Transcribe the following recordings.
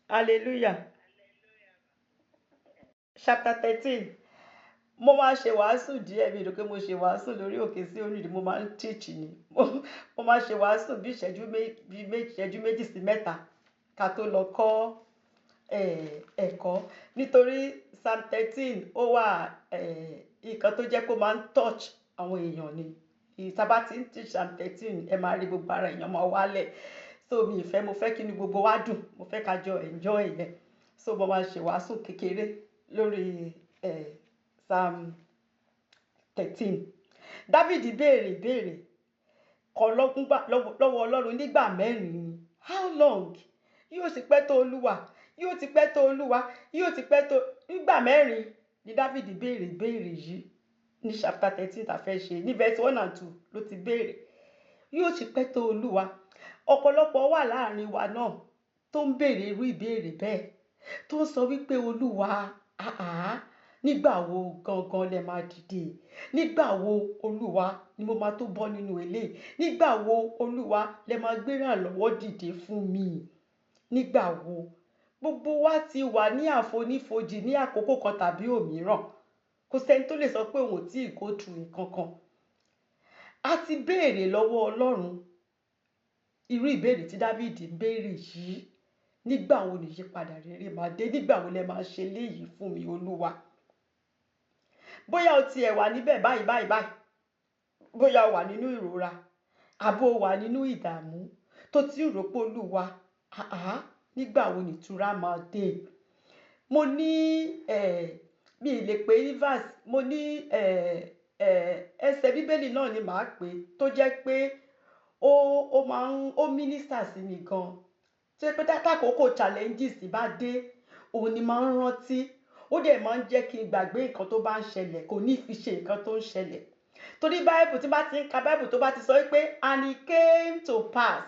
Hallelujah. Chapter 13. Mo máa ṣe wàásù díẹ̀ bí ìdókè mo ṣe wàásù lórí òkè sí onídìí mo máa ń teach ni. Mo máa ṣe wàásù bí ìṣẹ́jú méjì sí mẹ́ta ká tó lọ kọ́ ẹ̀kọ́. Nítorí Psalm 13 ó wà nǹkan tó jẹ́ pé ó máa ń touch àwọn èèyàn ni. Ìtàbá tí ń teach Psalm 13 ẹ máa rí gbogbo ara èèyàn máa wálẹ̀. So mo fẹ́ kí ni gbogbo wa dùn, mo fẹ́ ká jọ enjoy yẹn. So mo máa ṣe wàásù kékeré lórí Psalm 13. Dáfídì béèrè ìbéèrè kan lọ́wọ́ Ọlọ́run nígbà mẹ́rin ni. How long? Yóò ti pẹ́ tó Olúwa, yóò ti pẹ́ tó Olúwa, yóò ti pẹ́ tó. Nígbà mẹ́rin ni Dáfídì béèrè ìbéèrè yìí ní chapter 13 tá fẹ́ ṣe. Ní verse 1 and 2 ló ti béèrè. Yóò ti pẹ́ tó Olúwa. Ọ̀pọ̀lọpọ̀ wà láàrin wa náà tó ń béèrè irú ìbéèrè bẹ́ẹ̀, tó ń sọ wípé Olúwa, nígbà wo gangan lẹ máa dìde? Nígbà wo Olúwa ni mo máa tó bọ́ nínú eléyìí? Nígbà wo Olúwa lẹ máa gbé ìrànlọ́wọ́ dìde fún mi? Nígbà wo? Gbogbo wa ti wà ní àfonífojì ní àkókò kan tàbí òmíràn. Kò sẹ́ni tó lè sọ pé òun ò tí ì go through nǹkan kan. A ti béèrè lọ́wọ́ Ọlọ́run irú ìbéèrè tí Dáfídì ń béèrè yìí. Nígbà wo ni ìyípadà rere máa dé? Nígbà wo lẹ máa ṣe léyìí fún mi Olúwa? Bóyá o ti ẹ̀ wà níbẹ̀ báyìí. Bóyá o wà nínú ìrora, àbó o wà nínú ìdààmú tó ti rò pé Olúwa, nígbà wo ni ìtura máa dé? Mo ní mi ì lè pè ní verse, mo ní ẹsẹ̀ Bíbélì náà ni màá pè tó jẹ́ pé ó minister sí mi gan. Tó jẹ́ pé tákòókò challenges bá dé, òun ni máa ń rántí. Ó dẹ̀ máa ń jẹ́ kí n gbàgbé nǹkan tó bá ń ṣẹlẹ̀, kò ní fi ṣe nǹkan tó ń ṣẹlẹ̀. Torí Bible tí bá ti ń ka Bible tó bá ti sọ wípé and it came to pass.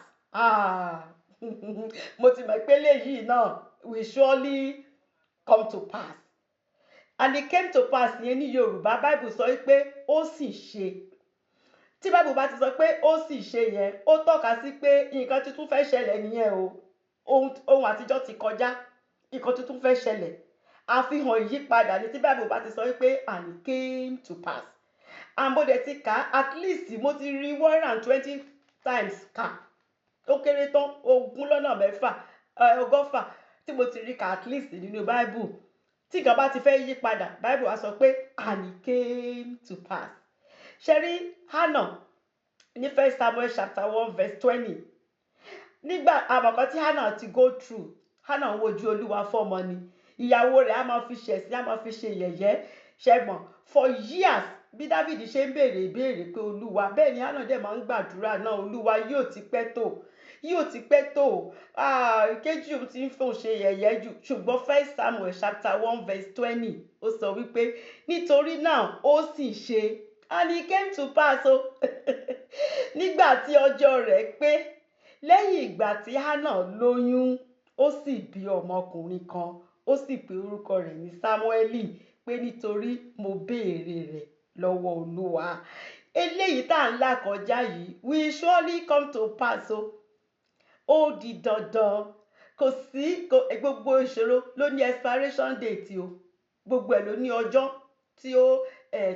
Mo ti mọ̀ pé léyìí náà will surely come to pass. And it came to pass yẹn ní Yorùbá Bible sọ wípé ó sì ṣe. Tí Bible bá ti sọ pé ó sì ṣe yẹn, ó tọ́ka sí pé nǹkan tuntun fẹ́ ṣẹlẹ̀ nìyẹn o. Ohun àtijọ́ ti kọjá, nǹkan tuntun fẹ́ ṣẹlẹ̀. Àfihàn ìyípadà ni tí Bible bá ti sọ wípé and it came to pass. And mo dẹ̀ ti kà at least mo ti rí 120 times kà. Ó kéré tán 1,600 tí mo ti rí kà at least nínú Bible. Tí nǹkan bá ti fẹ́ yí padà, Bible á sọ pé and it came to pass. Ṣẹ́rí Hannah ní 1 Samuel chapter 1 verse 20. Nígbà àmọ̀kan tí Hannah ti go through, Hannah ń wojú Olúwa fọ́mọ ni. Ìyàwó rẹ̀ á máa fi ṣẹ̀sín, á máa fi ṣe yẹ̀yẹ́. Ṣẹ́gbọ̀n for years bí Dáfídì ṣe ń béèrè ìbéèrè pé Olúwa, bẹ́ẹ̀ ni Hannah dẹ̀ máa ń gbàdúrà náà, Olúwa yóò ti pẹ́ tó, yóò ti pẹ́ tó. Kejì òun ti ń fòun ṣe yẹ̀yẹ́ jù. Ṣùgbọ́n 1 Samuel chapter 1 verse 20 ó sọ wípé nítorí náà ó sì ṣe and it came to pass o. Nígbà tí ọjọ́ rẹ̀ pé, lẹ́yìn ìgbà tí Hannah lóyún, ó sì bí ọmọkùnrin kan, ó sì pe orúkọ rẹ̀ ní Sámúẹ́lì, pé nítorí mo béèrè rẹ̀ lọ́wọ́ Olúwa. Eléyìí tá à ń là kọjá yìí will surely come to pass o. Ó di dandan. Kò sí gbogbo ìṣòro ló ní expiration date o. Gbogbo ẹ̀ ló ní ọjọ́ tí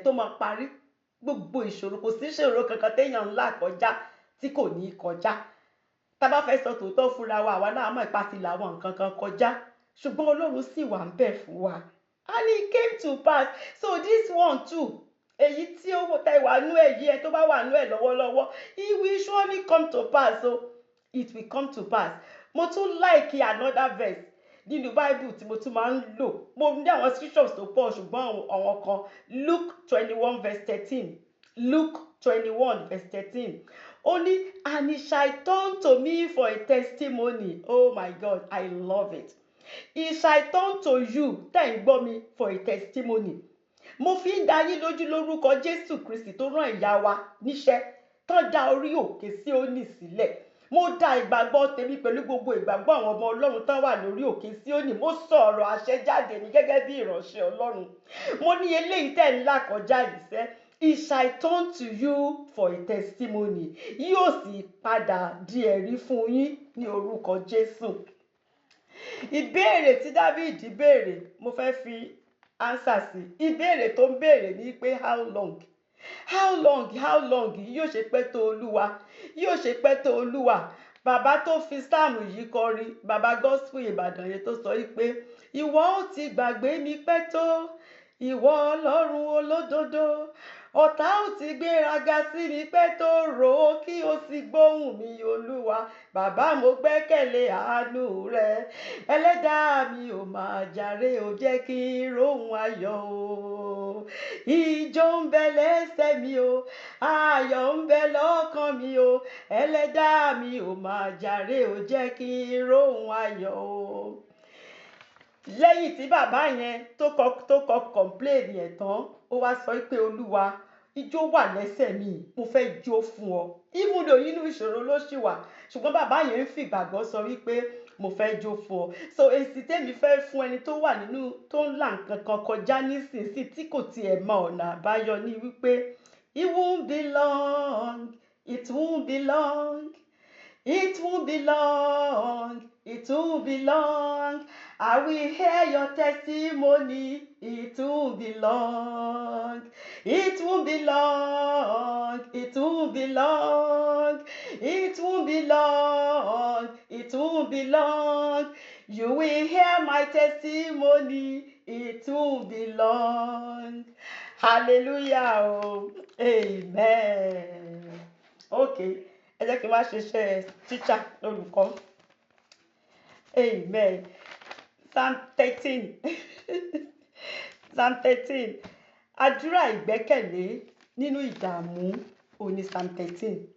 tó máa parí. Gbogbo ìṣòro, kò sí ìṣòro kankan téèyàn ń là kọjá tí kò ní kọjá. Tá bá fẹ́ sọ tòótọ́ fúnra wa, àwa náà mọ̀ ipá ti làwọn nǹkan kan kọjá. Ṣùgbọ́n Ọlọ́run sì wà ń bẹ̀ fún wa. And it came to pass. So this one too, èyí tí ó tẹ wà nú ẹ̀ yìí, ẹ tó bá wà nú ẹ̀ lọ́wọ́lọ́wọ́, it will surely come to pass. So it will come to pass. Mo tún like another verse nínú Bible tí mo tún máa ń lò. Mo ní àwọn scriptures tó pọ̀ ṣùgbọ́n àwọn kan. Luke 21 verse 13. Luke 21 verse 13. Only and he shall turn to me for a testimony. Oh my God, I love it. He shall turn to you, tẹ́ ń gbọ́ mi, for a testimony. Mo fi ń dá yín lójú lórúkọ Jésù Kristi tó rán ìyá wa níṣẹ́, tán dá orí òkè Síónì sílẹ̀. Mo dá ìgbàgbọ́ tèmi pẹ̀lú gbogbo ìgbàgbọ́ àwọn ọmọ Ọlọ́run tán wà lórí òkè Síónì. Mo sọ ọ̀rọ̀ àṣẹ jáde ní gẹ́gẹ́ bí ìránṣẹ́ Ọlọ́run. Mo ní eléyìí tẹ́ ń là kọjá yìí sẹ́. He shall turn to you for a testimony. Yóò sì padà di ẹ̀rí fún yín ní orúkọ Jésù. ìbéèrè tí David béèrè mo fẹ́ fi answer sí ìbéèrè tó ń béèrè ní pé how long yóò ṣe pẹ́ tó Olúwa yóò ṣe pẹ́ tó Olúwa bàbá tó fi sáàmù yìí kọrin bàbá gospel Ìbàdàn yẹn tó sọ pé ìwọ ó ti gbàgbé mi pẹ́ tó ìwọ Ọlọ́run olódodo ọ̀tá ò ti gbéraga sí mi pẹ́ tó rò ó kí o sì gbóhùn mi Olúwa bàbá mo gbẹ́kẹ̀lé àánú rẹ ẹlẹ́dàá mi ò máa jàre ò jẹ́ kí n róhun ayọ̀ o ìjó ń bẹ lẹ́sẹ̀ mi o ayọ̀ ń bẹ lọ́kàn mi o ẹlẹ́dàá mi ò máa jàre ò jẹ́ kí n róhun ayọ̀ o lẹ́yìn tí bàbá yẹn tó kọ complain yẹn tán ó wá sọ pé Olúwa ijó wà lẹ́sẹ̀ mi mo fẹ́ jó fún ọ even though inú ìṣòro ló ṣì wà ṣùgbọ́n bàbá yẹn ń fìgbàgbọ́ sọ wípé mo fẹ́ jó fún ọ so èsì tèmi fẹ́ fún ẹni tó wà nínú tó ń là nǹkan kan kọjá nísinsìnyí tí kò tiẹ̀ mọ ọ̀nà àbáyọ ní wípé it won't be long it won't be long it won't be long it won't be long I will hear your testimony it won't be long it won't be long it won't be long it won't be long it won't be long you will hear my testimony it won't be long hallelujah oh amen okay ẹ jẹ́ kí n wá ṣiṣẹ́ teacher olùkọ́ amen psalm 13 psalm 13 àdúrà ìgbẹ́kẹ̀lé nínú ìdààmú òní psalm 13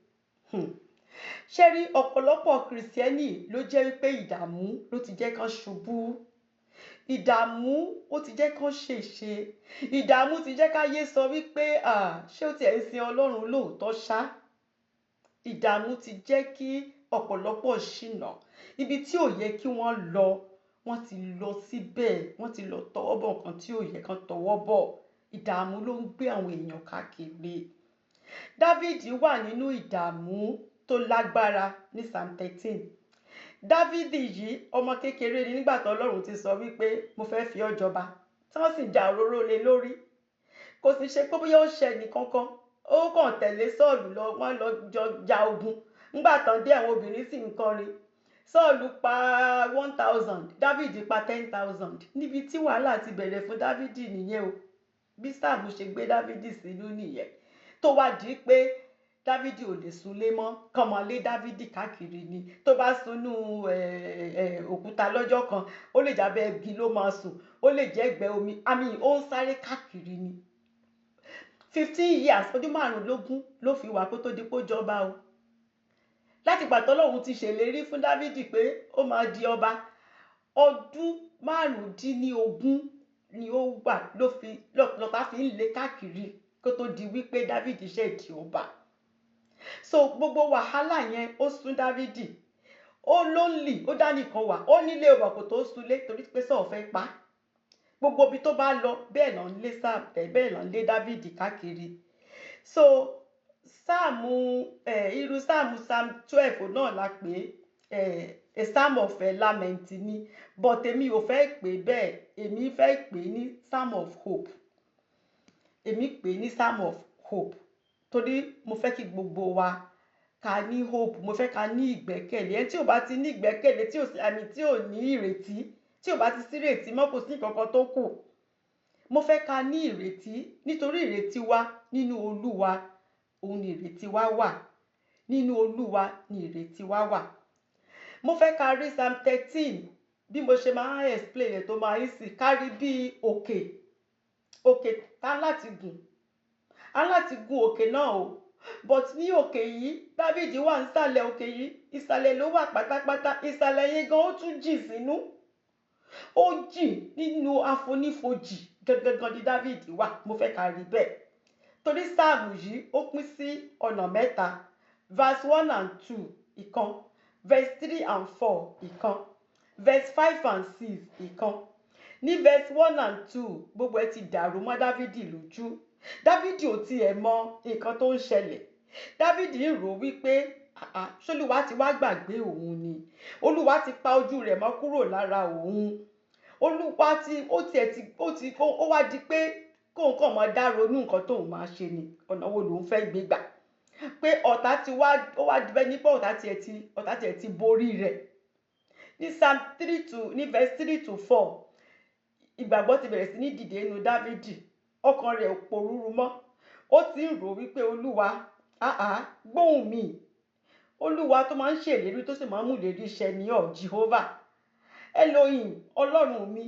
ṣé rí ọ̀pọ̀lọpọ̀ kìrìsìtẹ́nì ló jẹ́ wípé ìdààmú ló ti jẹ́ kán ṣubú ìdààmú ó ti jẹ́ kán ṣèṣe ìdààmú ti jẹ́ káyé sọ wípé ṣé ó tiẹ̀ ń sin Ọlọ́run lóòótọ́ ṣá ìdààmú ti jẹ́ kí ọ̀pọ̀lọpọ̀ ṣìnà ibi tí ò yẹ kí wọ́n lọ wọ́n ti lọ síbẹ̀ wọ́n ti lọ tọwọ́ bọ̀ nǹkan tí ò yẹ kán tọwọ́ bọ̀ ìdààmú ló ń gbé àwọn èèyàn káàkiri Dávìdì wà nínú ìdààmú tó lágbára ní psalm 13 Dávìdì yìí ọmọ kékeré ni nígbà tó Ọlọ́run ti sọ wípé mo fẹ́ fi ọ́ jọba tí wọ́n sì já òróró lé lórí kò sì ṣe pé bóyá ó ṣe nìkankan ó kàn tẹ̀lé Sọ́ọ̀lù lọ wọ́n lọ jọ ja ogun nígbà tán dé àwọn obìnrin sì ń kọrin Sọ́ọ̀lù pa 1000 Dávìdì pa 10,000 níbi tí wàhálà ti bẹ̀rẹ̀ fún Dávìdì nìyẹn o bí Sáàmù ṣe gbé Dávìdì sínú nìyẹn tó wá di pé Dávìdì ò lè súnlé mọ́ kàn máa lé Dávìdì káàkiri ni tó bá sunú òkúta lọ́jọ́ kan ó lè jábẹ́ igi ló máa sùn ó lè jẹ́ ẹ̀gbẹ́ omi àmì ó ń sáré káàkiri ni 15 years ọdún 15 ló fi wà kó tó di pé ó jọba o láti ìgbà t'Ọlọ́run ti ṣèlérí fún Dávìdì pé ó máa di ọba ọdún 15 ni ó wà lọ́tà fi ń lé káàkiri kó tó di wípé Dávìdì ṣe di ọba so gbogbo wàhálà yẹn ó sún Dávìdì ó lonely ó dá nìkan wà ó nílé ọba kò tó súnlé torí pé Sọ́ọ̀ fẹ́ pa gbogbo ibi tó bá lọ bẹ́ẹ̀ lọ ń lé bẹ́ẹ̀ lọ ń lé Dávìdì káàkiri so sáàmù irú sáàmù psalm 12 náà la pè a psalm of lament ni but èmi ò fẹ́ pè bẹ́ẹ̀ èmi fẹ́ pè ní psalm of hope èmi pè ní psalm of hope torí mo fẹ́ kí gbogbo wa ká ní hope mo fẹ́ ká ní ìgbẹ́kẹ̀lé ẹni tí ò bá ti ní ìgbẹ́kẹ̀lé tí ò ní ìrètí tí ò bá ti sí ìrètí mọ́ kò sí nǹkan tó kù mo fẹ́ ká ní ìrètí nítorí ìrètí wa nínú Olúwa òun ni ìrètí wa wà nínú Olúwa ni ìrètí wa wà mo fẹ́ ká rí psalm 13 bí mo ṣe máa ń explain ẹ̀ tó máa ń sì kárí bí òkè tá láti gùn òkè náà o but ní òkè yìí Dávìdì wà nísàlẹ̀ òkè yìí ìsàlẹ̀ ló wà pátápátá ìsàlẹ̀ yẹn gan ó tún jìn sínú ó jìn nínú àfonífojì gangan ní Dávìdì wà mo fẹ́ ká rí bẹ́ẹ̀ torí sáàmù yìí ó pín sí ọ̀nà mẹ́ta verse 1 and 2 ìkan verse 3 and 4 ìkan verse 5 and 6 ìkan ní verse 1 and 2 gbogbo ẹ ti dàrú mọ́ Dávìdì lójú Dávìdì ò tiẹ̀ mọ nǹkan tó ń ṣẹlẹ̀ Dávìdì ń rò wípé ṣolúwa ti wá gbàgbé òun ni olúwa ti pa ojú rẹ̀ mọ́ kúrò lára òun olúwa ti ó wá di pé kóun kàn máa dá ronú nǹkan tóun máa ṣe ni ọ̀nà wo lòun fẹ́ gbé gbà pé ọ̀tá ti wá ó wá di bẹ́ẹ̀ ní pé ọ̀tá tiẹ̀ ti borí rẹ̀ ní Psalm 3 ní verse 3-4 ìgbàgbọ́ ti bẹ̀rẹ̀ sí ní dìde inú Dáfídì ọkàn rẹ̀ ò pòrúurú mọ́ ó ti ń rò wípé olúwa gbóhùn mi olúwa tó máa ń ṣèlérí tó sì máa ń múlérí ṣẹ ní Jehovah Elohim ọlọ́run mi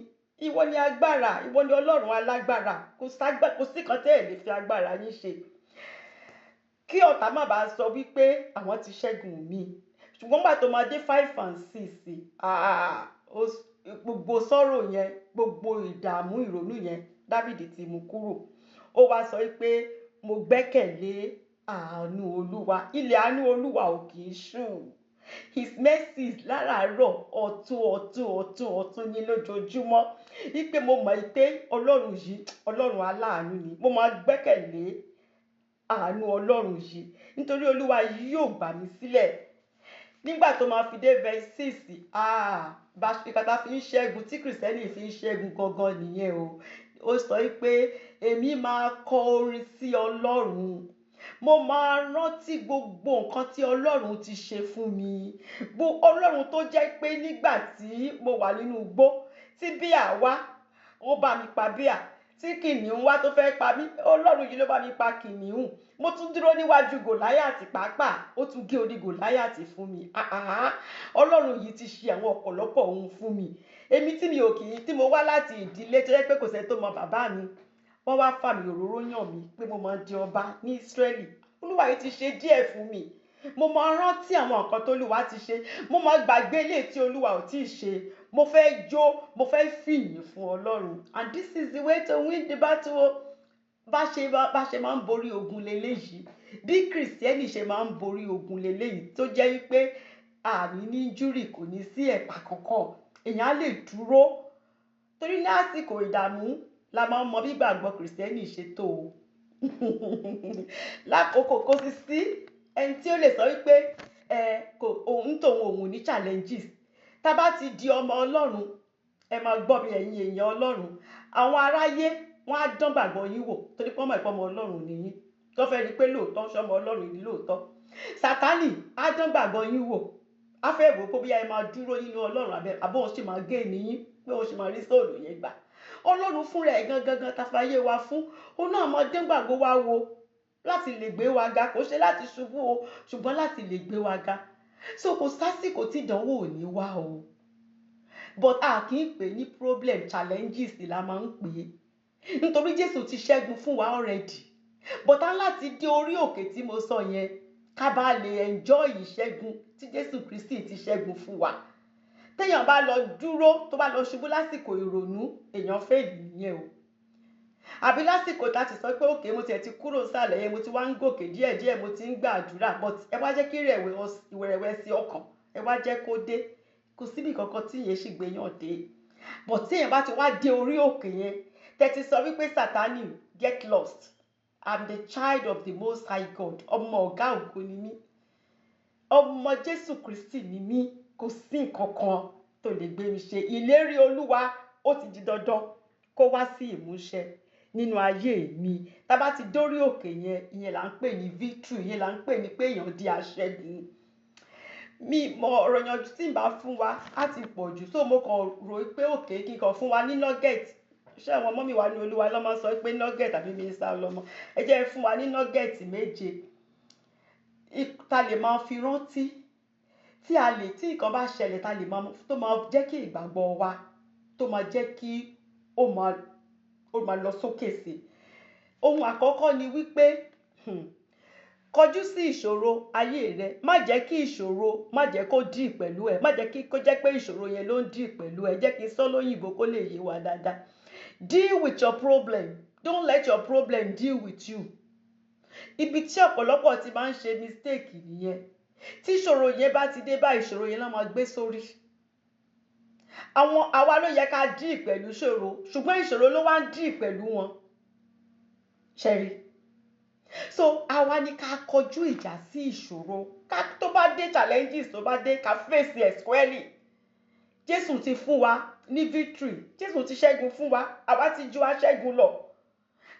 ìwọ ni agbára ìwọ ni ọlọ́run alágbára kò sí kan tẹ́ ẹ̀ lè fi agbára yín ṣe kí ọ̀tá má bàa sọ wípé àwọn ti ṣẹ́gun mi ṣùgbọ́n gbà tó máa dé 5 and 6 gbogbo sọ́rọ̀ yẹn gbogbo ìdààmú ìrònú yẹn Dáfídì ti mú kúrò ó wá sọ pé mo gbẹ́kẹ̀lé àánú olúwa ilẹ̀ àánú olúwa ò kì í ṣú his mercies láràárọ̀ ọ̀tun ní lójoojúmọ́ wípé mo mọ̀ pé ọlọ́run yìí ọlọ́run aláàánú ni mo máa gbẹ́kẹ̀lé àánú ọlọ́run yìí nítorí olúwa yìí yóò gbà mí sílẹ̀ nígbà tó máa fi dé verse 6 ìkàtà fi ń ṣẹ́gun tí kìrìsìtẹ́nì fi ń ṣẹ́gun gangan nìyẹn ó sọ pé èmi máa kọ orin sí ọlọ́run mo máa rántí gbogbo nǹkan tí ọlọ́run ti ṣe fún mi ọlọ́run tó jẹ́ pé nígbà tí mo wà nínú igbó tí bíà wá ó bá mi pa bíà tí kìnìún wá tó fẹ́ pa mí ọlọ́run yìí ló bá mi pa kìnìún mo tún dúró níwájú gòláyàtì pàápàá ó tún gé orí gòláyàtì fún mi ọlọ́run yìí ti ṣe àwọn ọ̀pọ̀lọpọ̀ ohun fún mi èmi tí mo wá láti ìdílé tó jẹ́ pé kò sẹ́ni tó mọ bàbá mi wọ́n wá fà mí òróró yàn mí pé mo máa di ọba ní Ísírẹ́lì olúwa yìí ti ṣe díẹ̀ fún mi mo máa rántí àwọn nǹkan tó olúwa ti ṣe mo máa gbàgbé ilé tí olúwa ò tí ì ṣe mo fẹ́ jó mo fẹ́ fìyìn fún ọlọ́run and this is the way to win the battle bá ṣe máa ń borí ogun leléyìí bí kìrìsìtẹ́nì ṣe máa ń borí ogun leléyìí tó jẹ́ wípé àní ní júrì kò ní sí ẹ̀pà kankan èèyàn á lè dúró torí ní àsìkò ìdààmú la máa ń mọ bí gbàgbọ́ kìrìsìtẹ́nì ṣe tó o lákòókò kò sì sí ẹni tí ó lè sọ wípé òun ní challenges tá bá ti di ọmọ ọlọ́run ẹ máa gbọ́ mi ẹ̀yin èèyàn ọlọ́run àwọn aráyé wọ́n á dán gbàgbọ́ yín wò torí pé ọmọ ìpọ́nmọ ọlọ́run nìyí tó fẹ́ rí pé lóòótọ́ ṣọmọ ọlọ́run ní lóòótọ́ Sátánì á dán gbàgbọ́ yín wò á fẹ́ wò pé bí ẹ máa dúró nínú ọlọ́run àbọ̀ òun ṣì máa gé níyín pé òun ṣì máa rí sóòlù yẹn gbà ọlọ́run fúnra ẹ̀ gangan tafayé wa fún òun náà máa dán gbàgbọ́ wa wò láti lè gbé wa ga kò ṣe láti ṣubú o ṣùgbọ́n láti lè gbé wa ga so kò sásìkò tí ìdánwò ò ní wá o but a kì í pè ní problem challenges la máa ń pè é nítorí Jésù ti ṣẹ́gun fún wa already but a láti dé orí òkè tí mo sọ yẹn ká bá lè enjoy ìṣẹ́gun tí Jésù Kristi ti ṣẹ́gun fún wa téèyàn bá lọ dúró tó bá lọ ṣubú lásìkò ìrònú èèyàn fẹ́ nìyẹn o àbí lásìkò tá a ti sọ pé òkè mo tiẹ̀ ti kúrò sálẹ̀ yẹn mo ti wá ń gòkè díẹ̀díẹ̀ mo ti ń gbàdúrà but ẹ wá jẹ́ kí ìrẹ̀wẹ̀sì ọkàn ẹ wá jẹ́ kó dé kò síbi kankan tí yẹn sì gbéyàn dé but téèyàn bá ti wá dé orí òkè yẹn tẹ́tí sọ wípé Sátánì get lost I'm the child of the Most High God ọmọ ọ̀gá ògo ni mí ọmọ Jésù Kristi ni mí kò sí nǹkan kan tó lè gbé mi ṣe ìlérí olúwa ó ti di dandan kó wá sí ìmúṣẹ nínú ayé mi tá bá ti dórí òkè yẹn ìyẹn là ń pè ní victory ìyẹn là ń pè ní pé èèyàn di aṣẹ́gun mi mọ ọ̀rọ̀ yanjú tí n bá fún wa á ti pọ̀ jù so mo kàn rò pé òkè kíkan fún wa ní nugget ṣé àwọn ọmọ mi wà ní olúwa lọ́mọ sọ pé nugget àbí mínísítà lọ́mọ ẹ jẹ́ fún wa ní nugget méje ta lè máa fi rántí tí nǹkan bá ṣẹlẹ̀ ta lè máa tó máa jẹ́ kí ìgbàgbọ́ wa tó máa jẹ́ kí ó máa lọ sókè sí ohun àkọ́kọ́ ni wípé kọjú sí ìṣòro ayé rẹ má jẹ́ kí ìṣòro má jẹ́ kó dì pẹ̀lú ẹ má jẹ́ kó jẹ́ pé ìṣòro yẹn ló ń dì pẹ̀lú ẹ jẹ́ kí n sọ lóyìnbó kó lè yé wa dáadáa deal with your problem don't let your problem deal with you ibi tí ọ̀pọ̀lọpọ̀ ti máa ń ṣe mistake nìyẹn tí ìṣòro yẹn bá ti dé bá ìṣòro yẹn ló máa gbé sórí àwa ló yẹ ká dì pẹ̀lú ìṣòro ṣùgbọ́n ìṣòro ló wá ń dì pẹ̀lú wọn ṣẹ́rí So àwa ni ká kọjú ìjà sí ìṣòro, ká tó bá dé challenges tó bá dé ká face ẹ̀ squarely. Jésù ti fún wa ní victory, Jésù ti ṣẹ́gun fún wa, àwa ti ju aṣẹ́gun lọ.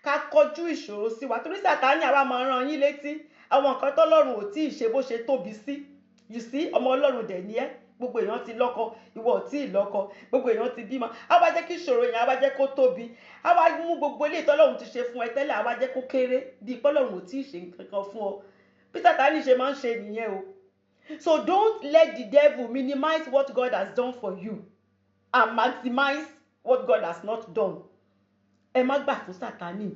Ká kọjú ìṣòro sí wa, torí Sátánì àwa máa rán yín létí àwọn nǹkan tọ́lọ́run ò tí ì ṣe bó ṣe tóbi sí. You see, ọmọ Ọlọ́run dẹ̀ ni ẹ́, gbogbo èèyàn ti lọ́kọ, ìwọ ò tí ì lọ́kọ, gbogbo èèyàn ti bímọ. Á wá jẹ́ kí ìṣòro yẹn á wá jẹ́ kó tóbi, á wá mú gbogbo eléyìí tọ́lọ́run ti ṣe fún ẹ tẹ́lẹ̀, á wá jẹ́ kó kéré bí pọ́lọ́run ò tí ì ṣe nǹkan kan fún ọ. Bí Sátánì ṣe máa ń ṣe nìyẹn o. So don't let the devil minimize what God has done for you and maximize what God has not done. Ẹ má gbà fún Sátánì.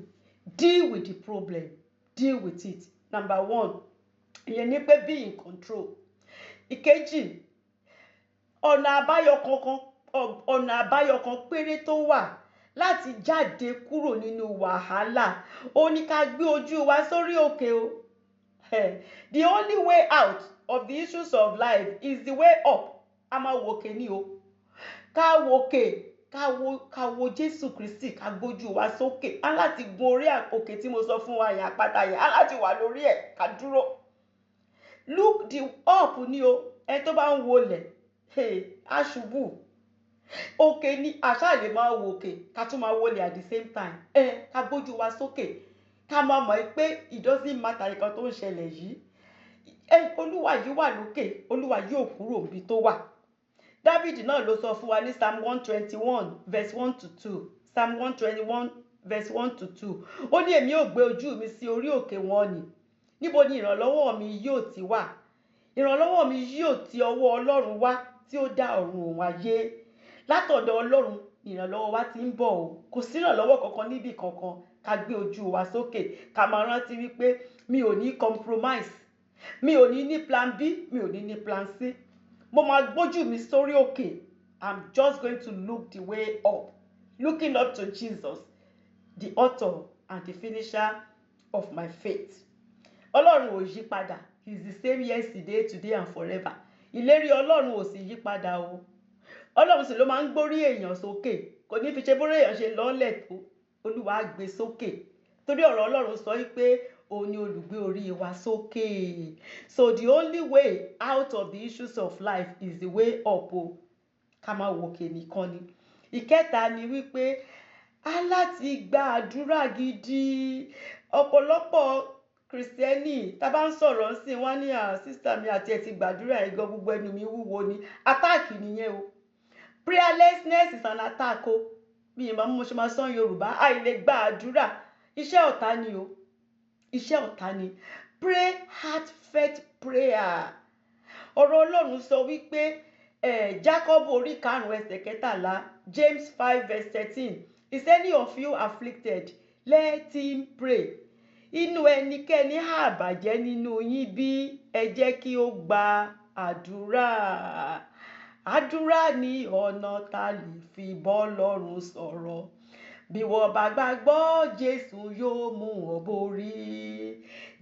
Deal with the problem. Deal with it. Number one, ìyẹn ni pé be in control. Ìkejì, ọ̀nà àbáyọ kan péré tó wà láti jáde kúrò nínú wàhálà, ó ní ká gbé ojú wa sórí òkè o. The only way out of the issues of life is the way up. A máa wòkè ni o. Ká wòkè, ká wo Jésù Kristi, ká gbójú wa sókè. Á láti gun orí òkè tí mo sọ fún wa yẹn, àpáta yẹn, á láti wà lórí ẹ̀, ká dúró. Look the up ni o. Ẹ tó bá ń wọlẹ̀, á ṣubú. Òkè ni àṣà lè máa wòkè, ká tún máa wọlẹ̀ at the same time. Ká gbójú wa sókè. Ká máa mọ̀ pé it doesn't matter nǹkan tó ń ṣẹlẹ̀ yìí. Olúwa yìí wà lókè, Olúwa yìí ò kúrò níbi tó wà. David náà ló sọ fún wa ní Psalm 121 verse 1-2. Psalm 121 verse 1-2. Ó ní èmi ò gbé ojú mi sí orí òkè wọn ni. Níbo ni ìrànlọ́wọ́ mi yóò ti wà? Ìrànlọ́wọ́ mi yóò ti ọwọ́ Ọlọ́run wá tí ó dá ọ̀run òun ayé. Látọ̀dọ̀ Ọlọ́run ìrànlọ́wọ́ wa ti ń bọ̀ o. Kò sí ìrànlọ́wọ́ kankan níbì kankan. Ká gbé ojú wa sókè. Ká máa rántí wípé mi ò ní compromise. Mi ò ní plan B, mi ò ní plan C. Mo máa gbójú mi sórí òkè. I'm just going to look the way up. Looking up to Jesus, the author and the finisher of my faith. Ọlọ́run ò yí padà. He is the same yesterday, today and forever. Ìlérí Ọlọ́run ò sì yí padà o. Ọlọ́run sì ló máa ń gbórí èèyàn sókè. Kò ní fi ṣe bórí èèyàn ṣe lọ́lẹ̀ tó. Olúwa á gbé sókè. Torí ọ̀rọ̀ Ọlọ́run sọ wípé òun ni olùgbé orí wa sókè. So the only way out of the issues of life is the way up o. Ká máa wòkè nìkan ni. Ìkẹta ni wípé á láti gba àdúrà gidi. Ọ̀pọ̀lọpọ̀ Kristẹni tá bá ń sọ̀rọ̀ sí wọn ní sister mi àti ẹ ti gbàdúrà ẹ̀gọ́ gbogbo ẹnu mi wúwo ni. Attack nìyẹn o. Prayerlessness is an attack o. Bí ìmọ̀ mo ṣe máa sọ Yorùbá, àìlè gba àdúrà. Iṣẹ́ ọ̀tá ni o. Iṣẹ́ ọ̀tá ni. Pray heartfelt prayer. Ọ̀rọ̀ Ọlọ́run sọ wípé Jacob orí 5:13, James 5:13. Is any of you afflicted? Let him pray. Inú ẹnikẹ́ni á bàjẹ́ nínú yín bí, ẹ jẹ́ kí ó gba àdúrà. Àdúrà ni ọ̀nà tá lè fi bọ́ Ọlọ́run sọ̀rọ̀. Bí wọ́n bá gbàgbọ́, Jésù yóò mú ọ borí.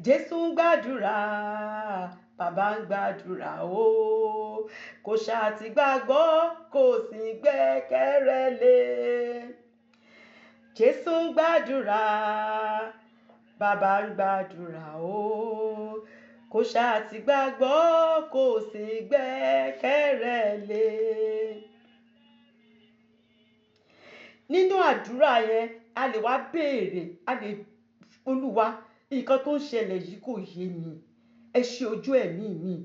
Jésù ń gbàdúrà, bàbá ń gbàdúrà o. Kò ṣáà ti gbàgbọ́, kò sì gbẹ́kẹ̀rẹ́ lé. Jésù ń gbàdúrà, bàbá ń gbàdúrà o. Kò ṣáà ti gbàgbọ́, kò sì gbẹ́kẹ̀rẹ́ lé. Nínú àdúrà yẹn, a lè wá béèrè, a lè Olúwa, nǹkan tó ń ṣẹlẹ̀ yìí kò yé mi. Ẹ ṣí ojú ẹ̀mí mi.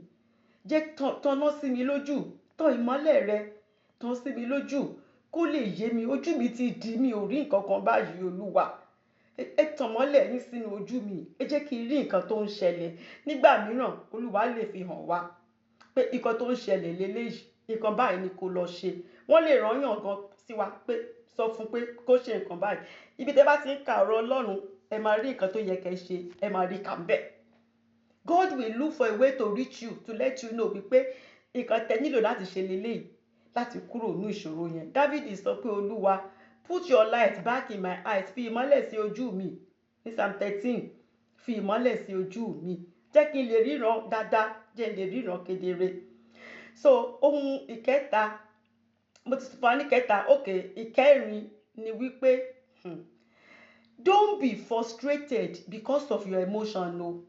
Jẹ́ tanná sí mi lójú, tan ìmọ́lẹ̀ rẹ, tan sí mi lójú kó lè yé mi. Ojú mi ti dí, mi ò rí nǹkan kan báyìí Olúwa. Ẹ tan mọ́lẹ̀ yín sínú ojú mi. Ẹ jẹ́ kí n rí nǹkan tó ń ṣẹlẹ̀. Nígbà mìíràn, Olúwa lè fi hàn wá pé nǹkan tó ń ṣẹlẹ̀ lélẹ́yìí, nǹkan báyìí ni kó lọ ṣe. Wọ́n lè rán yàn gan sí wa pé sọ fún pé kó ṣe nǹkan báyìí. Ibi tẹ́ bá ti ń ka ọ̀rọ̀ Ọlọ́run, ẹ máa rí nǹkan tó yẹ kẹ́ ṣe, ẹ máa rí kà ńbẹ̀. God will look for a way to reach you, to let you know wípé nǹkan tẹ́ nílò láti ṣe lélẹ́yìí láti kúrò nínú ìṣòro yẹn. David sọ pé Olúwa, put your light back in my eyes. Fi ìmọ́lẹ̀ sí ojú mi. Ní Psalm 13, fi ìmọ́lẹ̀ sí ojú mi. Jẹ́ kí n lè ríran dáadáa, jẹ́ n lè ríran kedere. So ohun ìkẹta, mo ti sọ ní kẹta, okay, ìkẹrin ni wípé don't be frustrated because of your emotion o.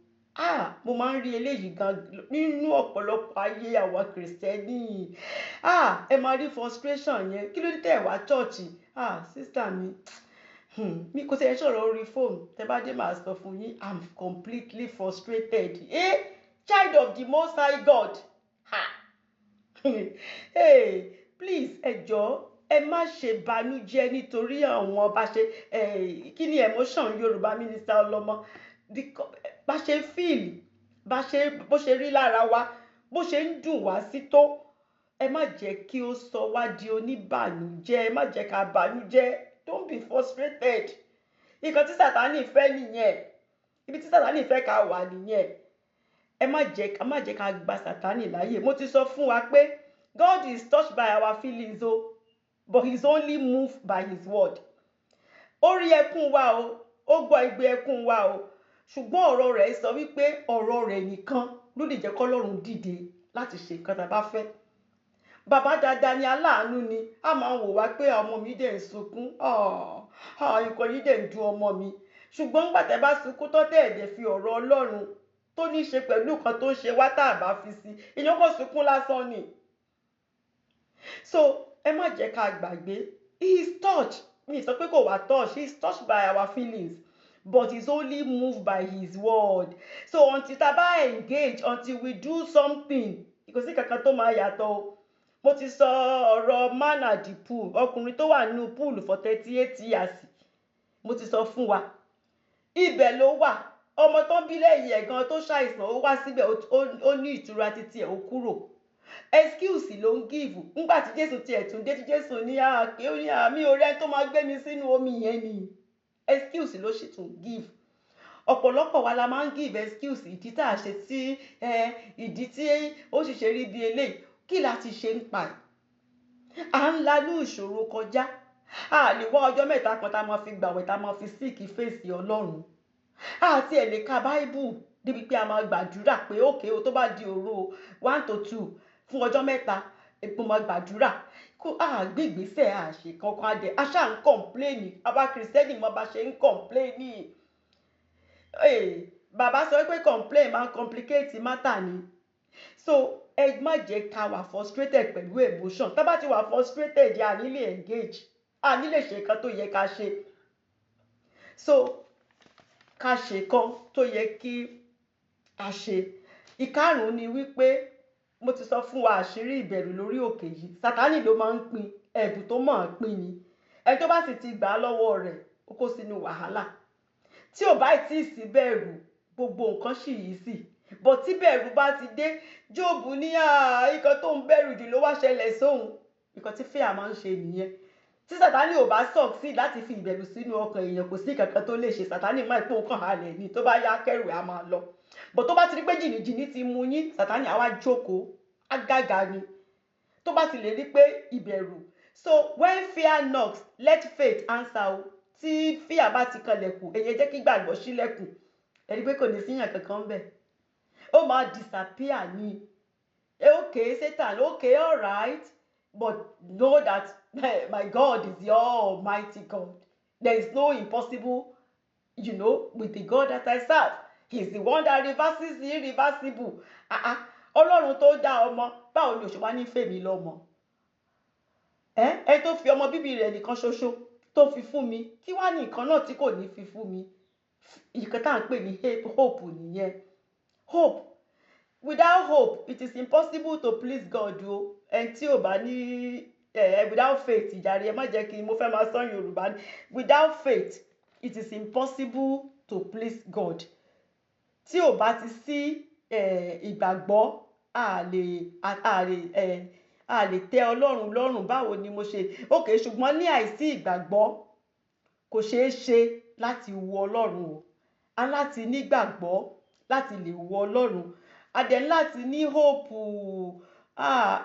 Mo máa ń rí eléyìí gan nínú ọ̀pọ̀lọpọ̀ ayé àwa kìrìsìtẹ́nì. Ẹ máa rí frustration yẹn, kí ló dé tẹ̀ wá chọ́ọ̀chì? Sister mi, mi kò tẹ̀ sọ̀rọ̀ orí fóònù, tẹ́ bá dé màá sọ fún yín, I'm completely frustrated. Child of the Most High God. Hey, please, ẹ jọ̀ọ́, ẹ má ṣe banújẹ́ nítorí àwọn bá ṣe kí ni emotion Yorùbá Minister Ọlọ́mọ, bá ṣe feel, bó ṣe rí lára wa, bó ṣe ń dùn wá sí tó. Ẹ má jẹ́ kí ó sọ wá di oníbànújẹ́, ẹ má jẹ́ ká bànújẹ́. Don't be frustrated. Nǹkan tí Sátánì fẹ́ nìyẹn, ibi tí Sátánì fẹ́ ká wà nìyẹn. Ẹ má jẹ́ ká gba Sátánì láyè. Mo ti sọ fún wa pé God is touched by our feelings but he's only moved by his word. Ó rí ẹkún wa ó gbọ́ igbe ẹkún wa ṣùgbọ́n ọ̀rọ̀ rẹ̀ sọ wípé ọ̀rọ̀ rẹ̀ nìkan ló lè jẹ́ kọ́lọ́run dìde láti ṣe nǹkan tá a bá fẹ́. Bàbá dáadáa ni, aláàánú ni, a máa ń wò wá pé ọmọ mi dẹ̀ ń sunkún, nǹkan yìí dẹ̀ ń dùn ọmọ mi. Ṣùgbọ́n nígbà tẹ́ bá sunkún tó tẹ́ ẹ̀dẹ̀ fi ọ̀rọ̀ Ọlọ́run tó ní ṣe pẹ̀lú nǹkan tó ń ṣe wá tá a bá fi sí, èèyàn kò sunkún lásán ni. So ẹ má jẹ́ ká gbàgbé, he is touched. Mi sọ pé kò wá touched, he is touched by our feelings but he's only moved by his word. So until tá bá engage, until we do something, kò sí kankan tó máa yàtọ̀ o. Mo ti sọ ọ̀rọ̀ man at the pool, ọkùnrin tó wà nínú pool for 38 years. Mo ti sọ fún wa, ibẹ̀ ló wà. Ọmọ tó ń bí lẹ́yìn ẹ̀ gan tó ṣàìsàn, ó wá síbẹ̀, ó ní ìtura títí ẹ̀, ó kúrò. Excuse ló ń give. Nígbà tí Jésù tiẹ̀ tún dé, tí Jésù ní mi ò rẹ́ tó máa gbé mi sínú omi yẹn ni. Excuse ló sì tún give. Ọ̀pọ̀lọpọ̀ wa la máa ń give excuse, ìdí tá a ṣe tí ìdí tí ó sì ṣe rí bí eléyìí, kí la ti ṣe ń pa ẹ̀. À ń lanú ìṣòro kọjá. A lè wá ọjọ́ mẹ́ta kan tá a máa fi gbàwẹ̀, tá a máa fi seek face Ọlọ́run. Àti ẹ̀ lè ka Bible débi pé a máa gbàdúrà pé okay o tó bá di òru 1 to 2 fún ọjọ́ mẹ́ta, epo máa gbàdúrà. Gbé ìgbésẹ̀ àṣẹ kankan adẹ̀, a ṣáà ń complain. Àwa Kìrìsìtẹ́nì mọ bá ṣe ń complain. Bàbá sọ pé complain máa ń complicate matter ni. So ẹ má jẹ́ ká wà frustrated pẹ̀lú emotion. Tá bá ti wà frustrated, a ní lè engage, a ní lè ṣe nǹkan tó yẹ ká ṣe. So ká ṣe nǹkan tó yẹ kí a ṣe. Ìkarùn-ún ni wípé mo ti sọ fún wa àṣírí ìbẹ̀rù lórí òkè yìí. Sátánì ló máa ń pín, ẹ̀bùn tó máa ń pín ni. Ẹni tó bá sì ti gbà á lọ́wọ́ rẹ̀, ó kó sínú wàhálà. Tí ò bá tí ì sí bẹ̀rù, gbogbo nǹkan sì yí sí. But tí bẹ̀rù bá ti dé, Jóòbù ní nǹkan tó ń bẹ̀rù jù ló wá ṣẹlẹ̀ sóhun. Nǹkan tí fear máa ń ṣe nìyẹn. Tí Sátánì ò bá succeed láti fi ìbẹ̀rù sínú ọkàn èèyàn, kò sí kankan tó lè ṣe. Sátánì máa ń pé òun kàn halẹ̀ ni, tó bá yá kẹ́rù á máa lọ. But tó bá ti rí pé jìnnìjìnnì ti mú yín, Sátánì á wá jókòó, àgàgà ni. Tó bá ti lè rí pé ìbẹ̀rù. So when fear knocks, let faith answer. Tí fear bá ti kanlẹ̀kùn, èyí jẹ́ kí gbàgbọ́ ṣílẹ̀kùn. Ẹ rí pé kò ní síyàn kankan bẹ̀. Ó máa disappear ni. Okay, Satan, okay, all right. But know that my God is your almighty God. There is no impossible, with the God that I serve. He is the one that reverses the irreversible. Ọlọ́run tó dá ọmọ, báwo ni ó ṣe wá ní fèmí lọ́mọ? Ẹ tó fi ọmọ bíbí rẹ̀ nìkan ṣoṣo tó fi fún mi, kí wá ní nǹkan náà tí kò ní fi fún mi? Nǹkan tá à ń pè ní hope nìyẹn. Hope. Without hope, it is impossible to please God. Ẹni tí ò bá ní without faith, ìjàre, ẹ má jẹ́ kí mo fẹ́ máa sọ Yorùbá ni. Without faith, it is impossible to please God. Tí ò bá ti sí ìgbàgbọ́, a lè tẹ́ Ọlọ́run lọ́rùn. Báwo ni mo ṣe? Okay, ṣùgbọ́n ní àìsí ìgbàgbọ́ kò ṣeé ṣe láti wo Ọlọ́run o. A láti nígbàgbọ́ láti lè wo Ọlọ́run. A dẹ̀ láti ní hope.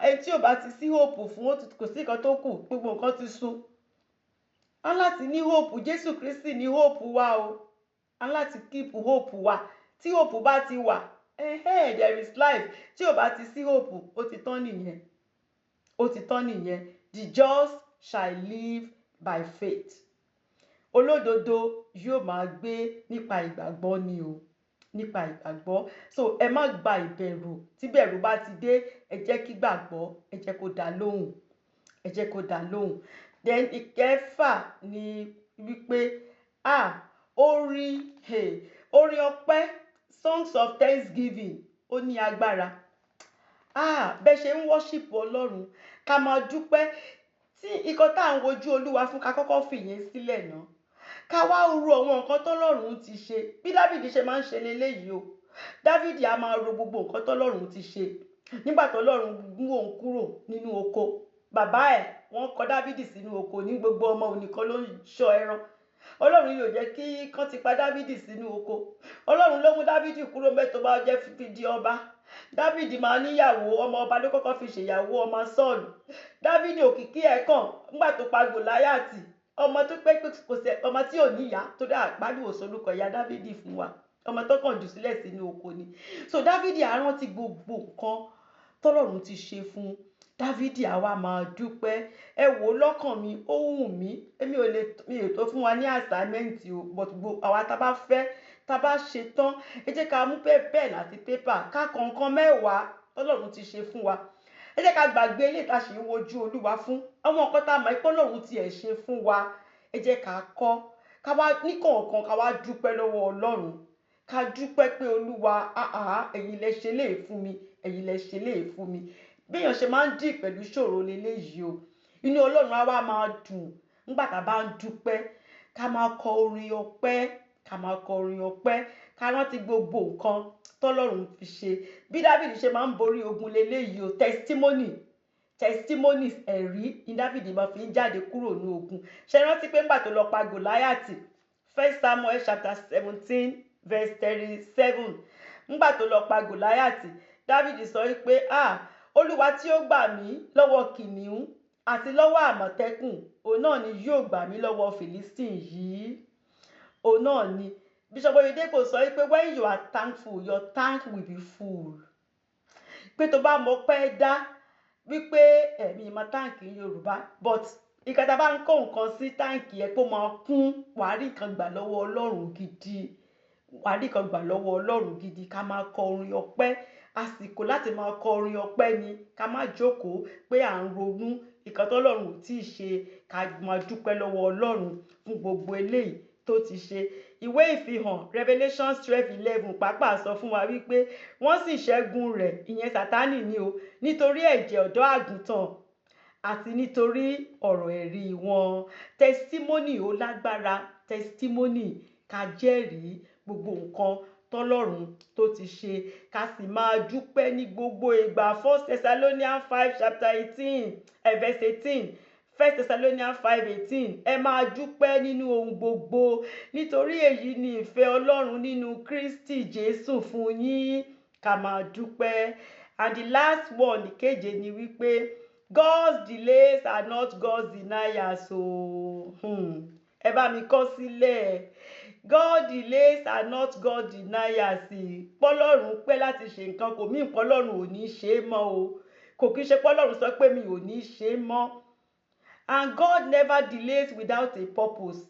Ẹni tí ò bá ti sí hope fún, kò sí nǹkan tó kù, gbogbo nǹkan ti sún. A láti ní hope. Jésù Kristi ní hope wa o. A láti keep hope wa. Tí hope bá ti wà, there is life. Tí ò bá ti sí hope, ó ti tán nìyẹn. Ó ti tán nìyẹn. The just shall live by faith. olódodo yóò máa gbé nípa ìgbàgbọ́ ni o, nípa ìgbàgbọ́. So ẹ má gba ìbẹ̀rù, tí bẹ̀rù bá ti dé ẹ jẹ́ kí gbàgbọ́ ẹ jẹ́ kó dá lóhùn, ẹ jẹ́ kó dá lóhùn. Then ìkẹfà ni wípé orin ọpẹ́, songs of thanksgiving, ó ní agbára. Bẹ́ẹ̀ ṣe ń worship Ọlọ́run ká máa dúpẹ́, tí nǹkan tá à ń wojú Olúwa fún ká kọ́kọ́ fìyẹn sílẹ̀ náà, ká wá ro àwọn nǹkan tọ́lọ́run ti ṣe. Bí Dáfídì ṣe máa ń ṣe leléyìí o. Dáfídì á máa ro gbogbo nǹkan tọ́lọ́run ti ṣe nígbà tọ́lọ́run mú òun kúrò nínú oko. Bàbá ẹ̀ wọ́n kọ Dáfídì sínú oko ní gbogbo ọmọ òun nìkan ló ń ṣọ́ ẹran. Ọlọ́run yóò jẹ́ kí kán ti pa Dáfídì sínú oko. Ọlọ́run ló mú Dáfídì kúrò ńbẹ̀ tó bá jẹ́ fi di ọba. Dáfídì máa níyàwó, ọmọ ọba ló kọ́kọ́ fi ṣèyàwó ọmọ Sọ́ọ̀lù. Dáfídì òkìkí ẹ̀ kàn nígbà tó pa Gòláyátì, ọmọ tó pé kò sí ọmọ tí ò níyá, torí àgbádùn òsolúkọ ìyá Dáfídì fún wa, ọmọ tó kàn jù sílẹ̀ sínú oko ni. So Dáfídì á rántí gbogbo nǹkan tọ́lọ́run ti ṣe fún un. Dáfídì á wá máa dúpẹ́. Ẹ wò ó lọ́kàn mi, ó wù mí, mi ò tó fún wa ní assignment o, but àwa tá bá fẹ́, tá bá ṣe tán, ẹ jẹ́ ká mú pen àti paper ká kọ nǹkan mẹ́wàá tọ́lọ́run ti ṣe fún wa. Ẹ jẹ́ ká gbàgbé eléyìí tá ṣe ń wojú Olúwa fún, àwọn nǹkan tá mọ̀ pé Ọlọ́run ti ẹ̀ ṣe fún wa. Ẹ jẹ́ ká kọ́, ká wá ní kọ̀ọ̀kan ká wá dúpẹ́ lọ́wọ́ Ọlọ́run. Ká dúpẹ́ pé Olúwa, ẹ̀yin lẹ ṣe léyìí fún mi, ẹ̀yin lẹ ṣe léyìí fún mi. Bí èèyàn ṣe máa ń dì pẹ̀lú ìṣòro leléyìí o. Inú Ọlọ́run á wá máa dùn nígbà tá bá ń dúpẹ́. Ká máa kọ orin ọpẹ́, ká máa kọ orin ọpẹ́, ká rántí gbogbo nǹkan tọ́lọ́run fi ṣe. Bí Dáfídì ṣe máa ń borí ogun leléyìí o. Testimonies, ẹ̀rí ni Dáfídì máa fi ń jáde kúrò ní ogun. Ṣé rántí pé nígbà tó lọ pa Gòláyátì, 1 Samuel chapter 17 verse 37, nígbà tó lọ pa Gòláyátì, Dáfídì sọ wípé Olúwa tí ó gbà mí lọ́wọ́ kìnìún àti lọ́wọ́ àmọ̀tẹ́kùn, òun náà ni yóò gbà mí lọ́wọ́ Philistine yìí. Òun náà ni Bishop Oyedepo sọ wípé when you are thankful, your tank will be full. Pé tó bá mọ̀ pé dá wípé ẹ̀mí ìmọ̀ táǹkì Yorùbá, but ìkàtà bá ń kó nǹkan sí táǹkì ẹ̀ pé ó máa kún, wàá rí nǹkan gbà lọ́wọ́ Ọlọ́run gidi, wàá rí nǹkan gbà lọ́wọ́ Ọlọ́run gidi. Ká máa kọ orin ọpẹ́, àsìkò láti máa kọ orin ọpẹ́ ni. Ká má jókòó pé à ń ronú nǹkan tọ́lọ́run ò tí ì ṣe. Ká máa dúpẹ́ lọ́wọ́ Ọlọ́run fún gbogbo eléyìí tó ti ṣe. Ìwé ìfihàn Revelation 12:11 pàápàá sọ fún wa wípé wọ́n sì ṣẹ́gun rẹ̀, ìyẹn Sátánì ni o, nítorí ẹ̀jẹ̀ ọ̀dọ́ àgùntàn àti nítorí ọ̀rọ̀ ẹ̀rí wọn. Testimony ó lágbára, testimony, ká jẹ́rìí gbogbo nǹkan tọ́lọ́run tó ti ṣe, ká sì máa dúpẹ́ ní gbogbo ìgbà. 1 Thessalonians 5 chapter 18 verse 18. 1 Thessalonians 5:18. Ẹ máa dúpẹ́ nínú ohun gbogbo, nítorí èyí ni ìfẹ́ Ọlọ́run nínú Kristi Jésù fún yín. Ká máa dúpẹ́. And the last one, ìkeje, ni wípé God's delays are not God's deniers. Ẹ bá mi kọ sílẹ̀. God delays are not God deniers. Pọ́lọ́run pẹ́ láti ṣe nǹkan kò mí pọ́lọ́run ò ní ṣe é mọ́ o. Kò kí ṣe pọ́lọ́run sọ pé mi ò ní ṣe é mọ́. And God never delays without a purpose.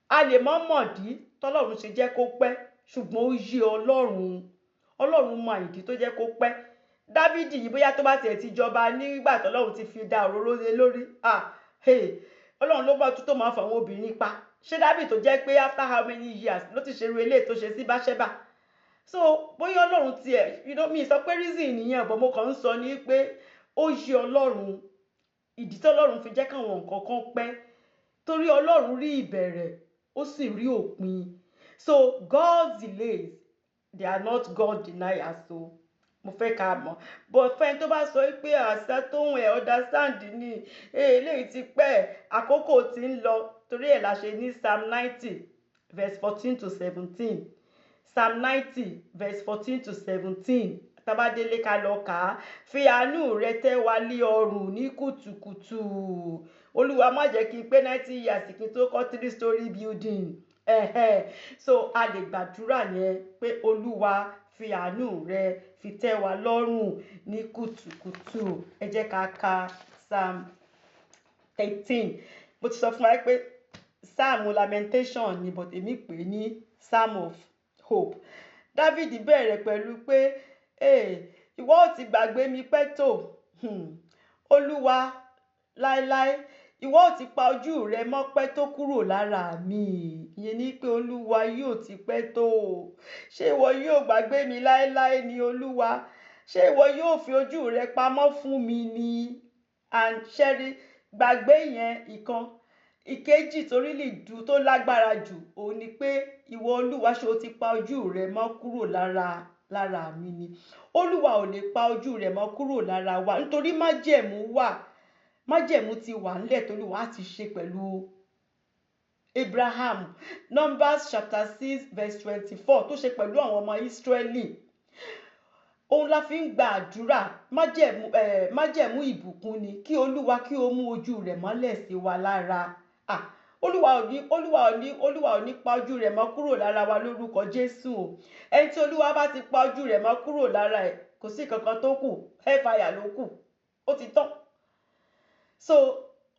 A lè mọ̀ mọ̀dí tọ́lọ́run ṣe jẹ́ kó pẹ́, ṣùgbọ́n ó yé Ọlọ́run. Ọlọ́run mọ ìdí tó jẹ́ kó pẹ́. Dáfídì yìí bóyá tó bá tiẹ̀ ti jọba nígbà tọ́lọ́run ti fi dá òróró lé lórí. Ọlọ́run ló bá tó máa fà àwọn obìnrin pa. Ṣé Dáfídì tó jẹ́ pé after how many years ló ti ṣe irú eléyìí tó ṣe sí Báṣẹ́bà? So bóyá Ọlọ́run tiẹ̀, mi sọ pé reason nìyẹn, but mo kàn ń sọ ní pé ó yé Ọlọ́run ìdí tí Ọlọ́run fi jẹ́ káwọn nǹkan kan pẹ́, torí Ọlọ́run rí ìbẹ̀rẹ̀ ó sì rí òpin. So God's delays, they are not God deniers. So mo fẹ́ ká mọ̀, but fẹ́ni tó bá sọ pé àṣà tóun understand ni eléyìí ti pẹ́, àkókò ti ń lọ, torí ẹ̀ la ṣe ní Psalm 90 verse 14 to 17. Psalm 90 verse 14 to 17. Tabadélé ká lọ kà á. Fi àánú rẹ tẹ́ wa lé ọrùn ní kùtùkùtù. Olúwa má jẹ́ kí n pé 90 years kí n tó kọ́ 3-story building. So a lè gbàdúrà yẹn pé Olúwa fi àánú rẹ fi tẹ́ wa lọ́rùn ní kùtùkùtù. Ẹ jẹ́ ká ka Psalm 13. Mo ti sọ fún wa pé psalm lamentation ni, but èmi pè ní psalm of hope. David bẹ̀rẹ̀ pẹ̀lú pé ìwọ ò ti gbàgbé mi pẹ́ tó, Olúwa láéláé, ìwọ ò ti pa ojú rẹ mọ́ pẹ́ tó kúrò lára mi. Ìyẹn ni pé Olúwa yóò ti pẹ́ tó. Ṣé ìwọ yóò gbàgbé mi láéláé ni Olúwa? Ṣé ìwọ yóò fi ojú rẹ pamọ́ fún mi ni? And ṣẹ́rí gbàgbé yẹn ìkan. Ìkejì tó really dù tó lágbára jù òun ni pé ìwọ Olúwa ṣé o ti pa ojú rẹ mọ́ kúrò lára mi ni. Olúwa ò lè pa ojú rẹ̀ mọ́ kúrò lára wa nítorí májẹ̀mú ti wà nílẹ̀ t'Olúwa ti ṣe pẹ̀lú Abraham. Numbers chapter 6 verse 24 tó ṣe pẹ̀lú àwọn ọmọ Ísírẹ́lì. Òun la fi ń gba àdúrà májẹ̀mú ìbùkún ni kí Olúwa kí ó mú ojú rẹ̀ mọ́lẹ̀ sí wa lára. Olúwa ò ní pa ojú rẹ̀ mọ́ kúrò lára wa lórúkọ Jésù o. Ẹni tí Olúwa bá ti pa ojú rẹ̀ mọ́ kúrò lára ẹ̀, kò sí kankan tó kù, hellfire ló kù, ó ti tán. So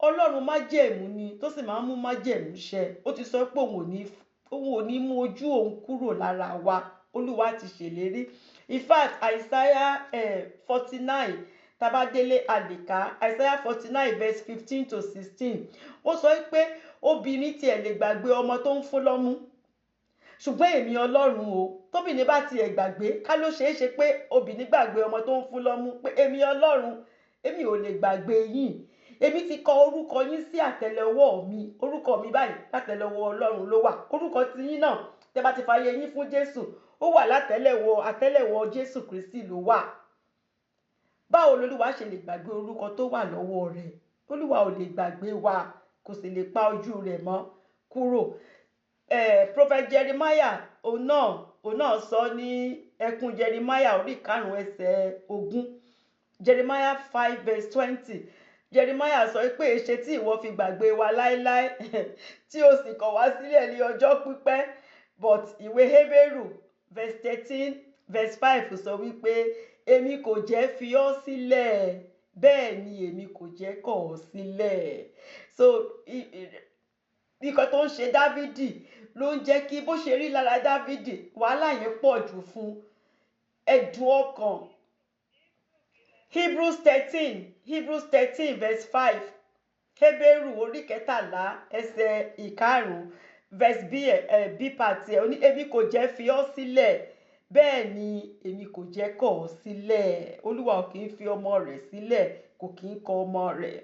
Ọlọ́run májẹ̀mú ni tó sì máa ń mú májẹ̀mú ṣẹ. Ó ti sọ pé òun ò ní mú ojú òun kúrò lára wa. Olúwa ti ṣèlérí. In fact, Isaiah 49 tabadele àlèká, Isaiah 49 verse 15 to 16. Ó sọ pé obìnrin tiẹ̀ lè gbàgbé ọmọ tó ń fún lọ́mú, ṣùgbọ́n èmi Ọlọ́run o, tóbìnrin bá tiẹ̀ gbàgbé, ká ló ṣeé ṣe pé obìnrin gbàgbé ọmọ tó ń fún lọ́mú, pé èmi Ọlọ́run, èmi ò lè gbàgbé yín. Èmi ti kọ orúkọ yín sí àtẹ́lẹwọ́ mi. Orúkọ mi báyìí látẹ́lẹwọ́ Ọlọ́run ló wà. Orúkọ ti yín náà tẹ́ bá ti fàyè yín fún Jésù, ó wà àtẹ́lẹwọ́ Jésù Kristi ló wà. Báwo l'Olúwa ṣe lè gbàgbé orúkọ tó wà lọ́wọ́ rẹ̀? Olúwa ò lè gbàgbé wa, kò sì lè pa ojú rẹ̀ mọ́ kúrò. Prophet Jeremiah òun náà sọ ní ẹkún Jeremiah orí 5 ẹsẹ̀ 20. Jeremiah 5 verse 20. Jeremiah sọ pé èṣe tí ìwọ fi gbàgbé wa láéláé tí o sì kọ̀ wá sílẹ̀ ní ọjọ́ pípẹ́. But ìwé Hébérù verse 13 verse 5 sọ wípé èmi kò jẹ́ fi ọ́ sílẹ̀, bẹ́ẹ̀ ni èmi kò jẹ́ kọ̀ ọ́ sílẹ̀. So nǹkan tó ń ṣe Dávìdì ló ń jẹ́ kí bó ṣe rí lára Dávìdì, wàhálà yẹn pọ̀ jù fún ẹ̀dùn ọkàn. Hebrews 13 verse 5. Hébérù orí 13 ẹsẹ̀ 5 verse b part ẹ̀ ó ní èmi kò jẹ́ fi ọ́ sílẹ̀, bẹ́ẹ̀ ni èmi kò jẹ́ kọ̀ ọ́ sílẹ̀. Olúwa ò kì í fi ọmọ rẹ̀ sílẹ̀, kò kì í kọ̀ ọmọ rẹ̀.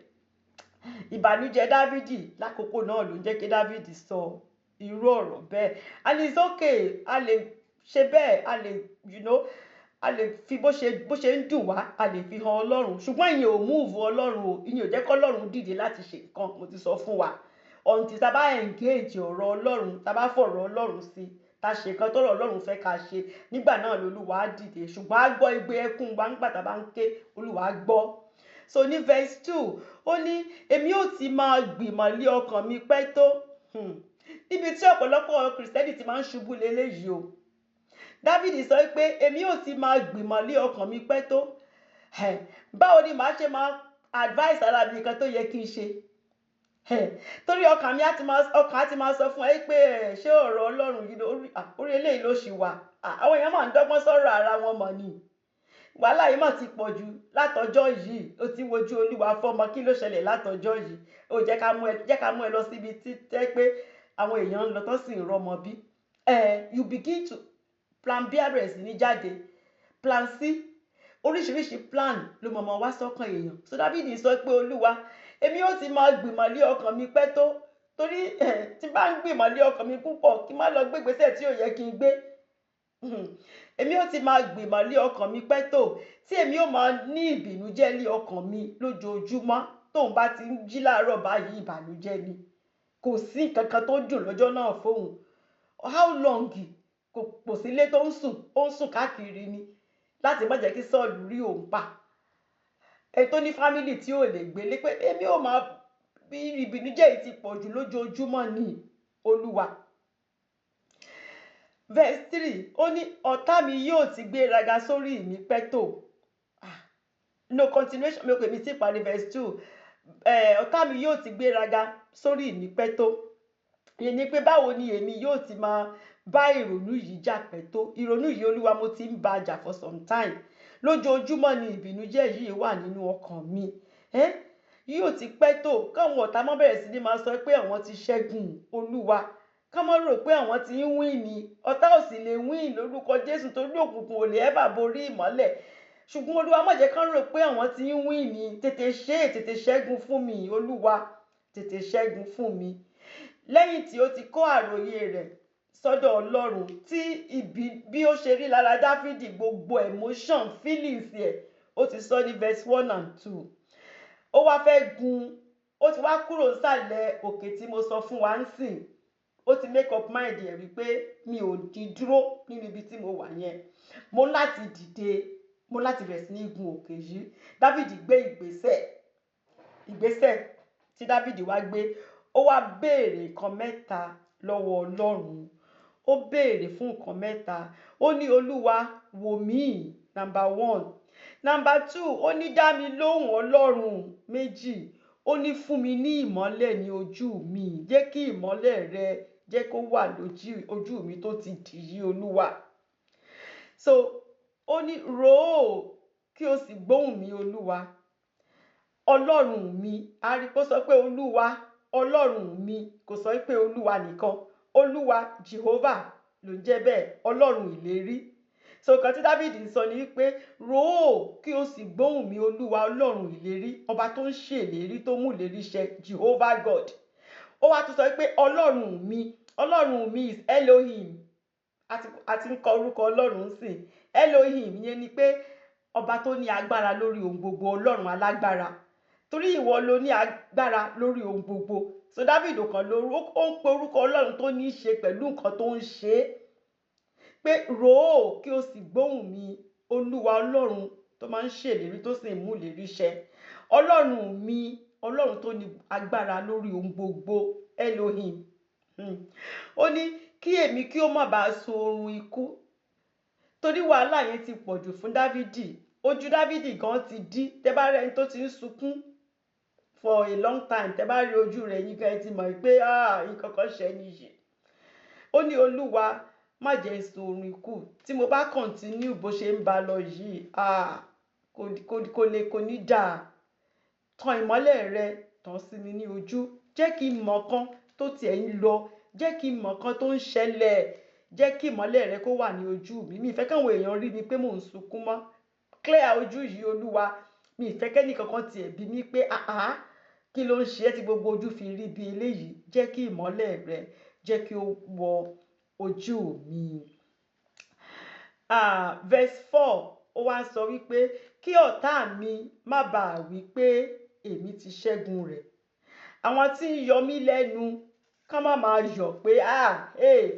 Ìbànújẹ́ Dávìdì lákòókò náà ló ń jẹ́ kí Dávìdì sọ irú ọ̀rọ̀ bẹ́ẹ̀. And it's okay, a lè ṣe bẹ́ẹ̀, a lè fi bó ṣe ń dùn wá, a lè fi hàn Ọlọ́run. Ṣùgbọ́n ìyẹn ò move Ọlọ́run o, ìyẹn ò jẹ́ kí Ọlọ́run dìde láti ṣe nǹkan. Mo ti sọ fún wa. Until tá bá engage ọ̀rọ̀ Ọlọ́run, tá bá fọ̀rọ̀ Ọlọ́run sí, tá ṣe nǹkan tọ́rọ̀ Ọlọ́run fẹ́ ká ṣe, nígbà náà l'Olúwa á dìde. Ṣùgbọ́n á gbọ́ igbe ẹkún wa nígbà tá bá ń ké, Olúwa á gbọ́. So ní verse 2, ó ní èmi ò ti máa gbìmọ̀ lé ọkàn mi pẹ́ tó. Níbi tí ọ̀pọ̀lọpọ̀ Kristẹni ti máa ń ṣubú leléyìí o. Dávìdì sọ pé èmi ò ti máa gbìmọ̀ lé ọkàn mi pẹ́ tó. Báwo ni màá ṣe máa advice ara mi nǹkan tó yẹ kí n ṣe? Torí ọkàn mi á ti máa sọ fún ẹ pé ṣé ọ̀rọ̀ Ọlọ́run yìí orí eléyìí ló ṣì wà. Àwọn èèyàn máa ń dọ́gbọ́n sọ̀rọ̀ ara wọn mọ̀ ni. Wàhálà yìí mà ti pọ̀ jù látọjọ́ yìí. Ó ti wojú Olúwa fọ́mọ, kí ló ṣẹlẹ̀ látọjọ́ yìí? Ó jẹ́ ká mú ẹ lọ síbi tí tẹ́ pé àwọn èèyàn ń lọ tán sì ń rọmọ bí. You begin to plan B bẹ̀rẹ̀ sí ní jáde, plan C, oríṣiríṣi plan ló mọ̀mọ́ wá sọ́kàn èèyàn. So Dávìdì sọ pé Olúwa, èmi ò ti máa gbìmọ̀ lé ọkàn mi pẹ́ tó, torí tí bá ń gbìmọ̀ lé ọkàn mi púpọ̀ kí n má lọ gbé ìgbésẹ̀ tí ò yẹ kí n gbé. Èmi ò ti máa gbìmọ̀ lé ọkàn mi pẹ́ tó, tí èmi ò máa ní ìbìnújẹ́ lé ọkàn mi lójoojúmọ́. Tóun bá ti ń jí láàárọ̀ báyìí ìbànújẹ́ ni. Kò sí nǹkan kan tó dùn lọ́jọ́ náà fóun. How long? Kò sí ilé tó ń sùn, ó ń sùn káàkiri ni láti má jẹ́ kí Sọ́ọ̀lù rí òun pa. Ẹ tó ní fámílì tí ò lè gbélé pé èmi ò máa bí ìbìnújẹ́ yìí ti pọ̀ jù lójoojúmọ́ ní Olúwa. Verse 3, ó ní ọ̀tá mi yóò ti gbéraga sórí mi pẹ́ tó. No continuation, mi ò pè mí sí parí verse 2. Ọ̀tá mi yóò ti gbéraga sórí mi pẹ́ tó. ìyẹn ni pé báwo ni èmi yóò ti máa bá ìrònú yìí jà pẹ́ tó. Ìrònú yìí Olúwa mo ti ń bá a jà for some time. Lójoojúmọ́ ni ìbìnújẹ́ yìí wà nínú ọkàn mi. Yóò ti pẹ́ tó káwọn ọ̀tá má bẹ̀rẹ̀ sí ní máa sọ pé àwọn ti ṣẹ́gun Olúwa. Ká má rò pé àwọn ti ń win ni. Ọ̀tá ò sì lè win lórúkọ Jésù torí òkùnkùn ò lè ever borí ìmọ́lẹ̀. Ṣùgbọ́n Olúwa má jẹ́ kán rò pé àwọn ti ń win ni. Tètè ṣẹ́gun fún mi Olúwa. Tètè ṣẹ́gun fún mi. Lẹ́yìn tí ó ti kó àròyé rẹ̀ sọ́dọ̀ Ọlọ́run tí bí ó ṣe rí lára Dáfídì gbogbo emotion feelings ẹ̀ ó ti sọ ní verse 1 and 2. Ó wá fẹ́ gun, ó ti wá kúrò nísàlẹ̀ òkè tí mo sọ fún wa ń sìn. Ó ti make up mind ẹ̀ wípé mi ò di dúró nínú ibi tí mo wà yẹn. Mo láti dìde, mo láti bẹ̀rẹ̀ sí ní gun òkè yìí. Dáfídì gbé ìgbésẹ̀ tí Dáfídì wá gbé. Ó wá béèrè nǹkan mẹ́ta lọ́wọ́ Ọlọ́run. Ó béèrè fún nǹkan mẹ́ta. Ó ní Olúwa wò mí, number 1. Number 2, ó ní dá mi lóhùn Ọlọ́run. 2, ó ní fún mi ní ìmọ́lẹ̀ ní ojú mi. Jẹ́ kí ìmọ́lẹ̀ rẹ jẹ́ kó wà lójú mi tó ti dì yí Olúwa. So ó ní rò ó kí o sì gbóhùn mi Olúwa. Ọlọ́run mi. A rí kó sọ pé Olúwa Ọlọ́run mi, kò sọ pé Olúwa nìkan. Olúwa Jehovah ló ń jẹ́ bẹ́ẹ̀, Ọlọ́run ìlérí. So nǹkan tí Dáfídì ń sọ ni wípé rò ó kí o sì gbóhùn mi Olúwa Ọlọ́run ìlérí, ọba tó ń ṣèlérí tó mú ìlérí ṣẹ, Jehovah God. Ó wá tún sọ pé Ọlọ́run mi is Elohim. Àti ń kọ orúkọ Ọlọ́run sí. Elohim yẹn ni pé ọba tó ní agbára lórí ohun gbogbo, Ọlọ́run alágbára. Torí ìwọ ló ní agbára lórí ohun gbogbo. So Dáfídì kan ó ń pe orúkọ Ọlọ́run tó ní í ṣe pẹ̀lú nǹkan tó ń ṣe. Pé rò ó kí o sì gbóhùn mi Olúwa Ọlọ́run tó máa ń ṣèlérí tó sì ń mú ìlérí ṣẹ. Ọlọ́run mi, Ọlọ́run tó ní agbára lórí ohun gbogbo, Elohim. Ó ní kí èmi kí ó má bàa sun oorun ikú. Torí wàhálà yẹn ti pọ̀jù fún Dáfídì. Ojú Dáfídì gan ti dí. Tẹ́ bá rẹ́ni tó ti ń sunkún for a long time, tẹ́ bá rí ojú rẹ̀ yín gan ti mọ̀ pé nǹkan kan ṣe níyì. Ó ní Olúwa má jẹ́ sun oorun ikú. Tí mo bá continue bó ṣe ń bá lọ yìí, kò ní dáa. Tan ìmọ́lẹ̀ rẹ tàn sí mi ní ojú. Jẹ́ kí n mọ̀ kan tó tiẹ̀ ń lọ. Jẹ́ kí n mọ̀ kan tó ń ṣẹlẹ̀. Jẹ́ kí ìmọ́lẹ̀ rẹ kó wà ní ojú mi. Mi ì fẹ́ káwọn èèyàn rí mi pé mò ń sunkún mọ́. Clear ojú yìí Olúwa. Mi ì fẹ́ kẹ́ni kankan tiẹ̀ bí mi pé kí ló ń ṣe ẹ́ tí gbogbo ojú fi rí bí eléyìí. Jẹ́ kí ìmọ́lẹ̀ rẹ jẹ́ kí ó wọ ojú mi. Verse 4 ó wá sọ wípé kí ọ̀tá mi má bàa wí pé èmi ti ṣẹ́gun rẹ̀. Àwọn tí ń yọ mí lẹ́nu ká má máa yọ̀ pé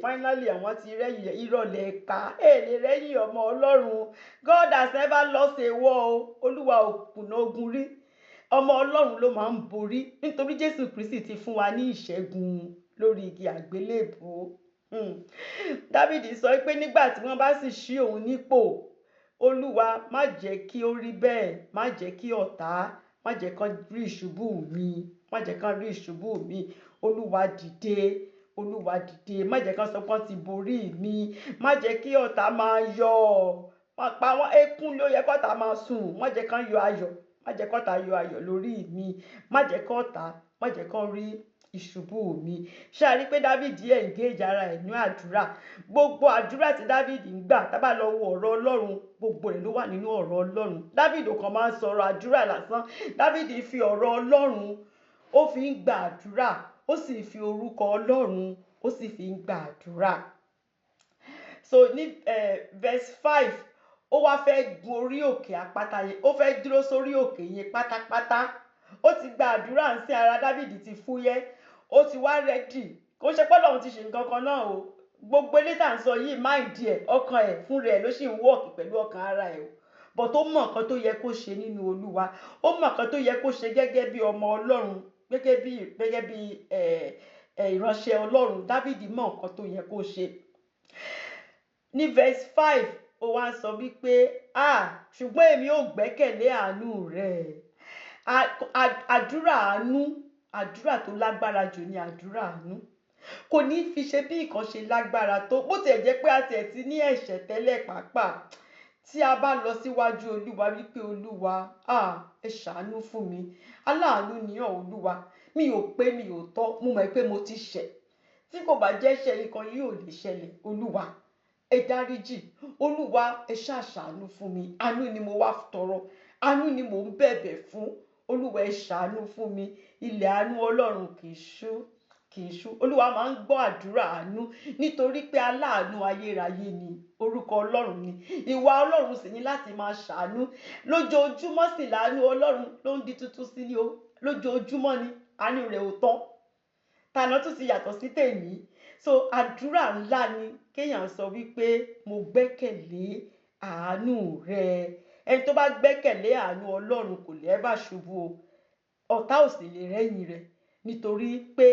finally àwọn ti rẹ́yìn ìrọ̀lẹ́ ẹ̀ka. Lè rẹ́yìn ọmọ Ọlọ́run. God has never lost a war. Olúwa ò kùnà ogun rí. Ọmọ Ọlọ́run ló máa ń borí nítorí Jésù Kristi ti fún wa ní ìṣẹ́gun lórí igi àgbélébùú. Dáfídì sọ pé nígbà tí wọ́n bá sì ṣí òun nípò, Olúwa má jẹ́ kí ó rí bẹ́ẹ̀. Má jẹ́ kí ọ̀tá, má jẹ́ kán rí ìṣubú mi. Má jẹ́ kán rí ìṣubú mi. Olúwa dìde. Olúwa dìde. Má jẹ́ kán sọ pé wọ́n ti borí mi. Má jẹ́ kí ọ̀tá máa yọ̀. Pa wọ́n ẹkún ló yẹ kọ́tá máa sùn. Má jẹ́ kán yọ ayọ̀. Má jẹ́ kọ́tá yọ ayọ̀ lórí mi. Má jẹ́ kọ́tá, má jẹ́ kán rí ìṣubú mi. Ṣé a rí pé Dáfídì engage ara ẹ̀ ní àdúrà? Gbogbo àdúrà tí Dáfídì ń gbà, tá bá lọ wo ọ̀rọ̀ Ọlọ́run, gbogbo rẹ̀ ló wà nínú ọ̀rọ̀ Ọlọ́run. Dáfídì kan máa ń sọ̀rọ̀ àdúrà lásán. Dáfídì fi ọ̀rọ̀ Ọlọ́run ó fi ń gba àdúrà. Ó sì fi orúkọ Ọlọ́run ó sì fi ń gba àdúrà. So ní verse 5 ó wá fẹ́ gun orí òkè àpáta yẹn. Ó fẹ́ dúró sórí òkè yẹn pátápátá. Ó ti gba àdúrà ń sin ara Dáfídì ti fúyẹ́. Ó ti wá ready. Kò ṣe pé Ọlọ́run ti ṣe nǹkan kan náà o. Gbogbo eléyìí tá à ń sọ yìí mind ẹ̀, ọkàn ẹ̀ fún rẹ̀ ló sì ń work pẹ̀lú ọkàn ara ẹ̀ o. But ó mọ̀ nǹkan tó yẹ kó ṣe nínú Olúwa. Ó mọ̀ nǹkan tó yẹ kó ṣe gẹ́gẹ́ bí ọmọ Ọlọ́run, gẹ́gẹ́ bí ìránṣẹ́ Ọlọ́run. Dáfídì mọ̀ nǹkan tó yẹ kó ṣe. Ní verse 5 ó wá sọ wípé ṣùgbọ́n èmi ò gbẹ́kẹ̀lé àánú rẹ̀. Àdúrà àánú, àdúrà tó lágbára jù ni àdúrà àánú. kò ní fi ṣe bí nǹkan ṣe lágbára tó, bó tiẹ̀ jẹ́ pé a tiẹ̀ ti ní ẹ̀ṣẹ̀ tẹ́lẹ̀ pàápàá. Tí a bá lọ síwájú Olúwa wípé Olúwa, ẹ ṣàánú fún mi, aláàánú ni ọ́ Olúwa, mi ò pé mi ò tọ́, mo mọ̀ pé mo ti ṣẹ̀, tí kò bá jẹ́ ṣẹ̀ nǹkan yìí ò lè ṣẹlẹ̀, Olúwa ẹ dáríjì, Olúwa ẹ ṣàánú fún mi, àánú ni mo wá tọrọ, àánú ni mò ń bẹ̀bẹ̀ fún, Olúwa ẹ ṣàánú fún mi. Ilẹ̀ àánú Ọlọ́run kì í ṣú. Olúwa máa ń gbọ́ àdúrà àánú nítorí pé aláàánú ayérayé ni orúkọ Ọlọ́run ni. Ìwà Ọlọ́run sì ni láti máa ṣàánú. Lójoojúmọ́ sì láàánú Ọlọ́run ló ń di tuntun sí ni o. Lójoojúmọ́ ni àánú rẹ̀ ò tán. Tàná tún ti yàtọ̀ sí tèmi. So àdúrà ńlá ni kéèyàn sọ wípé mo gbẹ́kẹ̀lé àánú rẹ. Ẹni tó bá gbẹ́kẹ̀lé àánú Ọlọ́run kò lè ever ṣubú o. Ọ̀tá ò sì lè rẹ́yìn rẹ̀ nítorí pé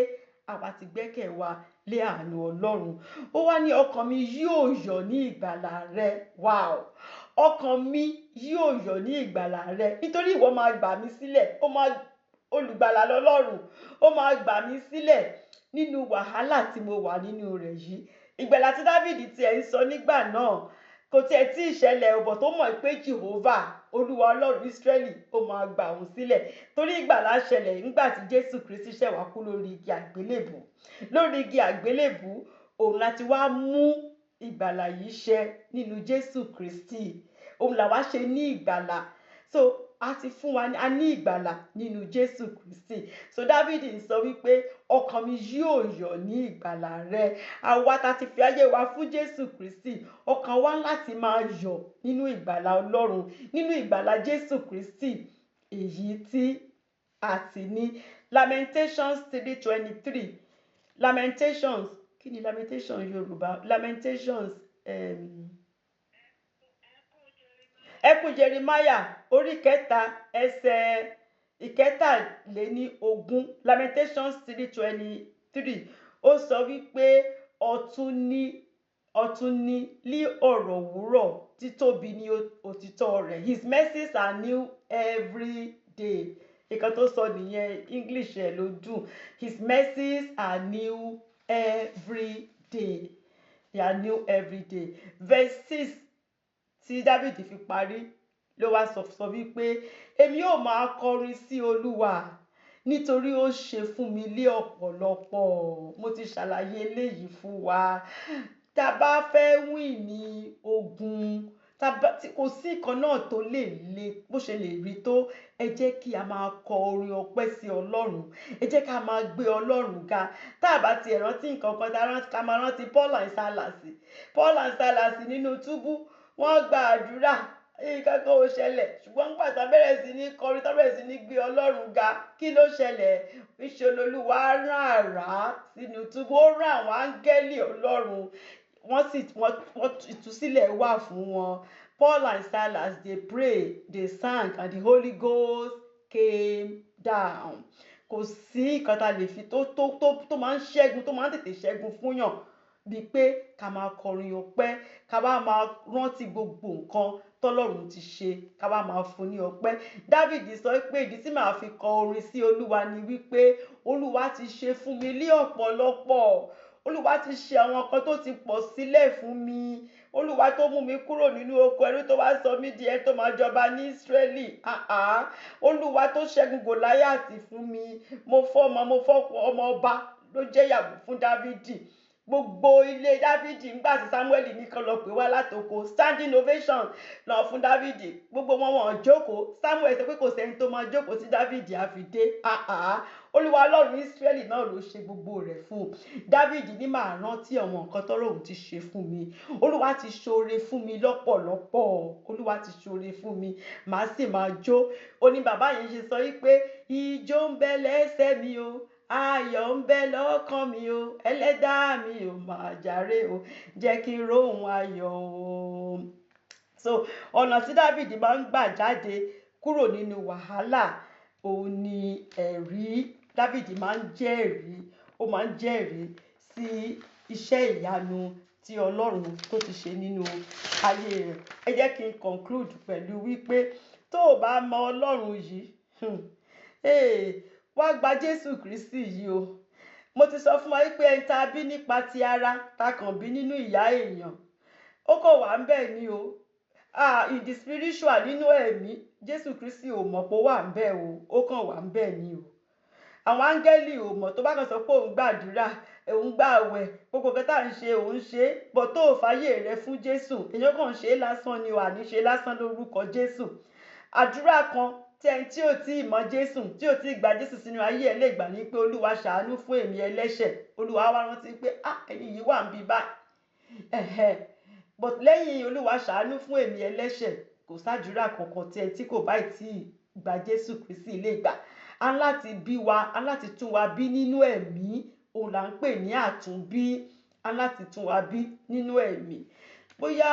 àwa ti gbẹ́kẹ̀ wa lé àánú Ọlọ́run. Ó wá ní ọkàn mi yóò yọ̀ ní ìgbàlà rẹ. Wow! Ọkàn mi yóò yọ̀ ní ìgbàlà rẹ nítorí ìwọ máa gbà mí sílẹ̀. Olùgbàlà lọ́lọ́run. Ó máa gbà mí sílẹ̀ nínú wàhálà tí mo wà nínú rẹ̀ yìí. Ìgbàlà tí Dáfídì tiẹ̀ ń sọ nígbà náà kò tiẹ̀ tí ì ṣẹlẹ̀ ọ̀bọ̀ tó mọ̀ pé Jehovah Olúwa Ọlọ́run Ísírẹ́lì ó máa gbà òun sílẹ̀ torí ìgbàlà ṣẹlẹ̀ nígbà tí Jésù Kristi ṣẹ̀ wá kú lórí igi àgbélébù. Lórí igi àgbélébù òun láti wá mú ìgbàlà yìí ṣẹ nínú Jésù Kristi. Òun làwa ṣe ní ìgbàlà. So a ti fún wa a ní ìgbàlà nínú Jésù Kristi. So Dáfídì ń sọ wípé ọkàn mi yóò yọ̀ ní ìgbàlà rẹ. Àwa ta ti fi ayé wa fún Jésù Kristi, ọkàn wa láti máa yọ̀ nínú ìgbàlà Ọlọ́run, nínú ìgbàlà Jésù Kristi èyí tí a ti ní. Lamentations 3:23. Lamentations, kí ni Lamentations Yorùbá? Lamentations ẹkún Jeremiah orí 3 ẹsẹ̀ 17. Lamentations 3:23. Ó sọ wípé ọ̀tun ni lí ọ̀rọ̀ òwúrọ̀, títóbi ni òtítọ́ rẹ̀. His mercies are new every day. Ìkan tó sọ nìyẹn, English ẹ̀ ló dùn. His mercies are new every day. They are new every day. Verse 6 tí Dáfídì fi parí ló wá sọ wípé èmi yóò máa kọrin sí Olúwa nítorí ó ṣe fún mi lé ọ̀pọ̀lọpọ̀. Mo ti ṣàlàyé eléyìí fún wa. Tá bá fẹ́ win ní ogun, kò sí nǹkan náà tó lè le bó ṣe lè rí tó. Ẹ jẹ́ kí a máa kọ orin ọpẹ́ sí Ọlọ́run. Ẹ jẹ́ ká máa gbé Ọlọ́run ga. Tá bá ti rántí nǹkan kan ká máa rántí Paul and Silas nínú túbú. Wọ́n gba àdúrà, nǹkan kan ò ṣẹlẹ̀, ṣùgbọ́n nígbà tí wọ́n bẹ̀rẹ̀ sí ní kọrin, tí wọ́n bẹ̀rẹ̀ sí ní gbé Ọlọ́run ga, kí ló ṣẹlẹ̀? Ìṣe Olúwa rán àrá sínú túbú, ó rán àwọn áńgẹ́lì Ọlọ́run, wọ́n ìtúsílẹ̀ wà fún wọn. Paul and Silas, they prayed, they sang, and the Holy Ghost came down. Kò sí nǹkan tá a lè fi tó máa ń ṣẹ́gun, tó máa ń tètè ṣẹ́gun fúnyàn bíi pé ká máa kọrin ọpẹ́, ká bá máa rántí gbogbo nǹkan tọ́lọ́run ti ṣe, ká bá máa fún ní ọpẹ́. Dáfídì sọ pé ìdí tí màá fi kọ orin sí Olúwa ni wípé Olúwa ti ṣe fún mi ní ọ̀pọ̀lọpọ̀. Olúwa ti ṣe àwọn nǹkan tó ti pọ̀ sílẹ̀ fún mi. Olúwa tó mú mi kúrò nínú oko ẹrú tó wá sọ mí di ẹni tó máa jọba ní Ísírẹ́lì. Olúwa tó ṣẹ́gun Gòláyátì fún mi. Mo fọ́ ọmọ ọba ló jẹ́ ìyàwó fún Dáfídì. Gbogbo ilé Dáfídì ńgbà tí Sámúẹ́lì nìkan lọ pè wá látoko, standing ovation lọ fún Dáfídì. Gbogbo wọn jókòó. Sámúẹ́lì sọ pé kò sẹ́ni tó máa jókòó tí Dáfídì á fi dé. Olúwa Ọlọ́run Ísírẹ́lì náà ló ṣe gbogbo rẹ̀ fún un. Dáfídì ní màá rántí àwọn nǹkan tọ́lọ́run ti ṣe fún mi. Olúwa ti ṣoore fún mi lọ́pọ̀lọpọ̀. Olúwa ti ṣoore fún mi. Màá sì máa jó. Ó ní bàbá yẹn ṣe sọ wípé ijó ń bẹ lẹ́sẹ̀ mi o, ayọ̀ ń bẹ lọ́kàn mi o, ẹlẹ́dàá mi ò máa jàre o, jẹ́ kí n róhun ayọ̀ o. So ọ̀nà tí Dáfídì máa ń gbà jáde kúrò nínú wàhálà òun ni ẹ̀rí. Dáfídì máa ń jẹ́rìí, ó máa ń jẹ́rìí sí iṣẹ́ ìyanu tí Ọlọ́run tó ti ṣe nínú ayé rẹ̀. Ẹ jẹ́ kí n conclude pẹ̀lú wípé tó o bá mọ Ọlọ́run yìí, wá gba Jésù Kristi yìí o. mo ti sọ fún wa wípé ẹni tá a bí nípa ti ara tá kàn bí nínú ìyá èèyàn ó kàn wà ń bẹ̀ ni o in the spiritual nínú ẹ̀mí Jésù Kristi ò mọ̀ pé ó wà ń bẹ̀ o ó kàn wà ń bẹ̀ ni o àwọn áńgẹ́lì ò mọ̀ tó bá kàn sọ pé òun gbàdúrà òun gbààwẹ̀ gbogbo nǹkan tá à ń ṣe òun ṣe bọ̀ tó ò fàyè rẹ fún Jésù èèyàn kàn ṣe é lásán ni o àní ṣe lásán lórúkọ Jésù àdúrà kan tí ẹni tí ò tí ì mọ Jésù tí ò tí ì gba Jésù sínú ayé ẹ lè gbà ní pé Olúwa ṣàánú fún èmi ẹlẹ́ṣẹ̀ Olúwa wá rántí pé ẹni yìí wà ń bí báyìí but lẹ́yìn Olúwa ṣàánú fún èmi ẹlẹ́ṣẹ̀ kò sádúrà kankan tí ẹni tí kò bá tí ì gba Jésù Kristi lè gbà á láti bí wa á láti tún wa bí nínú ẹ̀mí òun là ń pè ní àtúnbí á láti tún wa bí nínú ẹ̀mí bóyá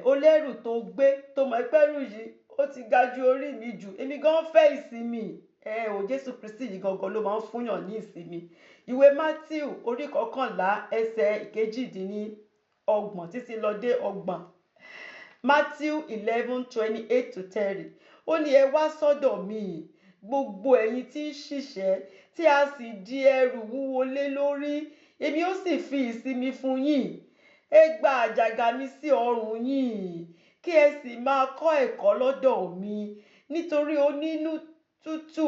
ó lẹ́rù tó gbé tó mọ̀ ẹgbẹ́rù yìí ó ti ga ju orí mi jù èmi gan fẹ́ ìsinmi Jésù Kristi yìí gangan ló máa ń fúnyàn ní ìsinmi ìwé Matthew orí 11 ẹsẹ̀ 28 títí lọ dé 30 Matthew 11:28-30 ó ní ẹ wá sọ́dọ̀ mi gbogbo ẹ̀yin tí ń ṣiṣẹ́ tí a sì di ẹrù wúwo lé lórí èmi ó sì fi ìsinmi fún yín ẹ gba àjàgà mi sí ọrùn yín kí ẹ sì máa kọ́ ẹ̀kọ́ lọ́dọ̀ mi nítorí onínú tútù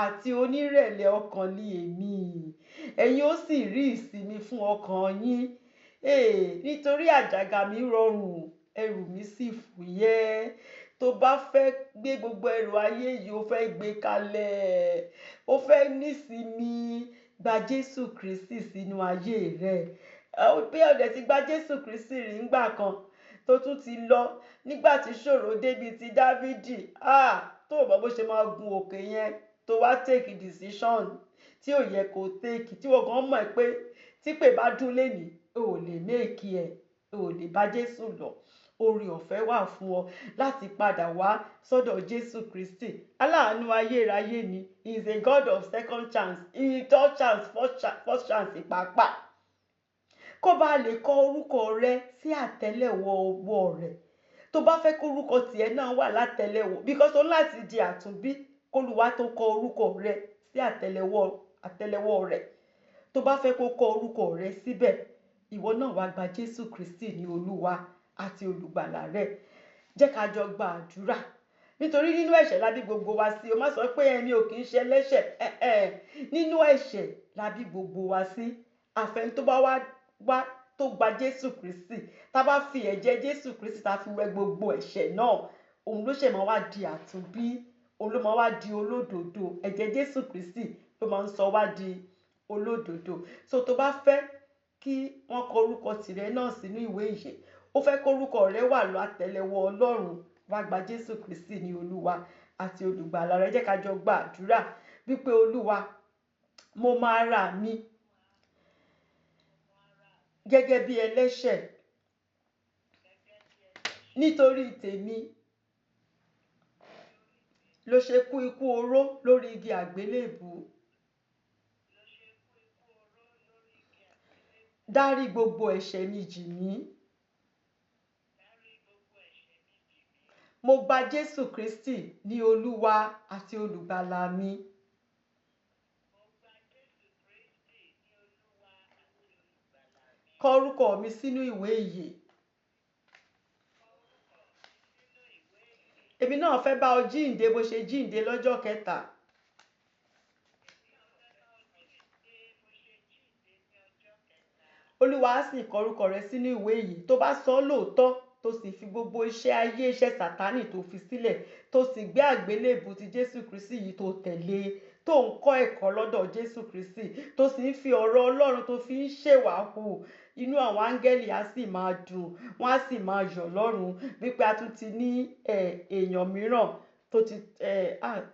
àti onírẹ̀lẹ̀ ọkàn ni èmi ẹ̀yin ó sì rí ìsinmi fún ọkàn yín nítorí àjàgà mi rọrùn ẹrù mi sì fúyẹ́ tó bá fẹ́ gbé gbogbo ẹrù ayé yìí ó fẹ́ gbé kalẹ̀ ó fẹ́ nísinmi gba Jésù Kristi sínú ayé rẹ̀ bí ọ̀dẹ̀ ti gba Jésù Kristi rí ńgbà kan tó tún ti lọ nígbà tí ṣòro débi ti Dávidi tó o mọ̀ bó ṣe máa gun òkè yẹn tó wá take decision tí ò yẹ kó take tí wọ́n gan mọ̀ pé tí pè bá dún lénìí ò lè méèkì ẹ̀ ò lè bá Jésù lọ oore ọ̀fẹ́ wà fún ọ láti padà wá sọ́dọ̀ Jésù Kristi aláàánú ayérayé ni he is a God of second chance third chance first chance pàápàá kó bá lè kọ orúkọ rẹ sí àtẹ́lẹwọ́ ọwọ́ rẹ̀ tó bá fẹ́ kó orúkọ tiẹ̀ náà wà látẹ́lẹwọ́ because ó láti di àtúnbí kólúwa tó kọ orúkọ rẹ sí àtẹ́lẹwọ́ rẹ̀ tó bá fẹ́ kó kọ orúkọ rẹ síbẹ̀ ìwọ náà wá gba Jésù Kristi ní Olúwa àti olùgbàlà rẹ jẹ́ ká jọ gba àdúrà nítorí nínú ẹ̀ṣẹ̀ la bí gbogbo wa sí o má sọ pé ẹni ò kì í ṣe ẹlẹ́ṣẹ̀ nínú ẹ̀ṣẹ̀ la bí gbogbo wa sí àfẹn tó bá wá tó gba Jésù Kristi tá bá fi ẹ̀jẹ̀ Jésù Kristi tá fi wẹ gbogbo ẹ̀ṣẹ̀ náà òun ló ṣe máa wá di àtúnbí òun ló máa wá di olódodo ẹ̀jẹ̀ Jésù Kristi ló máa ń sọ wá di olódodo so tó bá fẹ́ kí wọ́n kọ orúkọ tìrẹ náà sínú ìwé ìyè ó fẹ́ kó orúkọ rẹ wà lọ àtẹ́lẹwọ́ Ọlọ́run wá gba Jésù Kristi ní Olúwa àti olùgbàlà rẹ jẹ́ ká jọ gba àdúrà wípé Olúwa mo máa rà mí gẹ́gẹ́ bí ẹlẹ́ṣẹ̀ nítorí tèmi ló ṣe kú ikú oró lórí igi àgbélébù dárí gbogbo ẹ̀ṣẹ̀ mi jì mí mo gba Jésù Kristi ní Olúwa àti olùgbàlà mi kọ orúkọ mi sínú ìwé ìyè èmi náà fẹ́ bá ọ jíǹde bó ṣe jíǹde lọ́jọ́ kẹta Olúwa á sì kọ orúkọ rẹ sínú ìwé ìyè tó bá sọ lóòótọ́ tó sì fi gbogbo iṣẹ́ ayé iṣẹ́ Sátánì tó fi sílẹ̀ tó sì gbé àgbélébù ti Jésù Kristi yìí tó tẹ̀lé tó ń kọ́ ẹ̀kọ́ lọ́dọ̀ Jésù Kristi tó sì ń fi ọ̀rọ̀ Ọlọ́run tó fi ń ṣèwàhù inú àwọn áńgẹ́lì á sì máa dùn wọ́n á sì máa yọ̀ lọ́run wípé a tún ti ní èèyàn mìíràn tó ti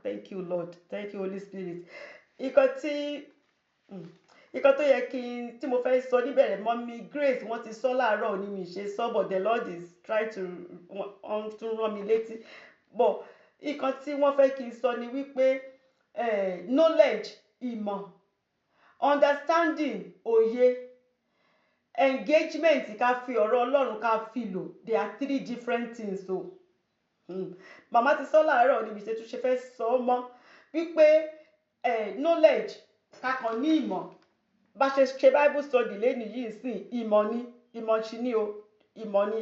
thank you Lord thank you Holy Spirit ìkan tó yẹ tí mo fẹ́ sọ níbẹ̀rẹ̀ Mọ́mí Grace wọ́n ti sọ láàárọ̀ ní mi ṣe sọ but the Lord is trying to tún rán mi létí but ìkan tí wọ́n fẹ́ kí n sọ ni wípé knowledge ìmọ̀ understanding òye engagement ká fi ọ̀rọ̀ Ọlọ́run ká fi lò they are 3 different things o màmá ti sọ láàárọ̀ níbi ṣe tún ṣe fẹ́ sọ mọ́ wípé knowledge ká kàn ní ìmọ̀ bá ṣe ṣe Bible study lẹ́nu yìí sìn ìmọ̀ ṣì ní o ìmọ̀ ni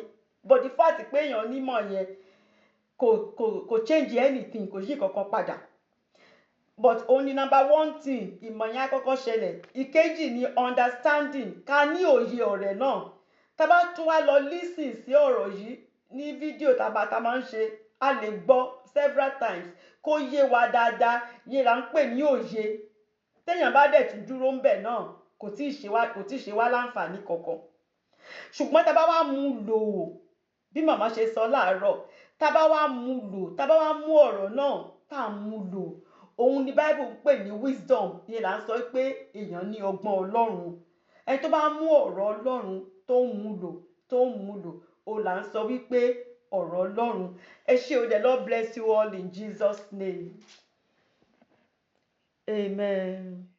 but the fact pé èèyàn nímọ̀ yẹn kò change anything kò yí kankan padà but only number one thing ìmọ̀ yẹn á kọ́kọ́ ṣẹlẹ̀ ìkejì ni understanding ká ní òye ọ̀rẹ́ náà tá bá tún wá lọ listen sí ọ̀rọ̀ yìí ní fídíò tá máa ń ṣe a lè gbọ́ several times kó yé wa dáadáa yẹn là ń pè ní òye téèyàn bá dẹ̀ tún dúró ń bẹ̀ náà kò tí ì ṣe wá láǹfààní kankan ṣùgbọ́n tá bá wá mú lò bí màmá ṣe sọ láàárọ̀ tá bá wá mú lò tá bá wá mú ọ̀rọ̀ náà tá à mú lò òun ni Bible ń pè ní wisdom yẹn là ń sọ pé èèyàn ní ọgbọ́n Ọlọ́run ẹni tó bá mú ọ̀rọ̀ Ọlọ́run tó ń mú lò ó là ń sọ wípé ọ̀rọ̀ Ọlọ́run ẹ ṣé o the Lord bless you all in Jesus name amen.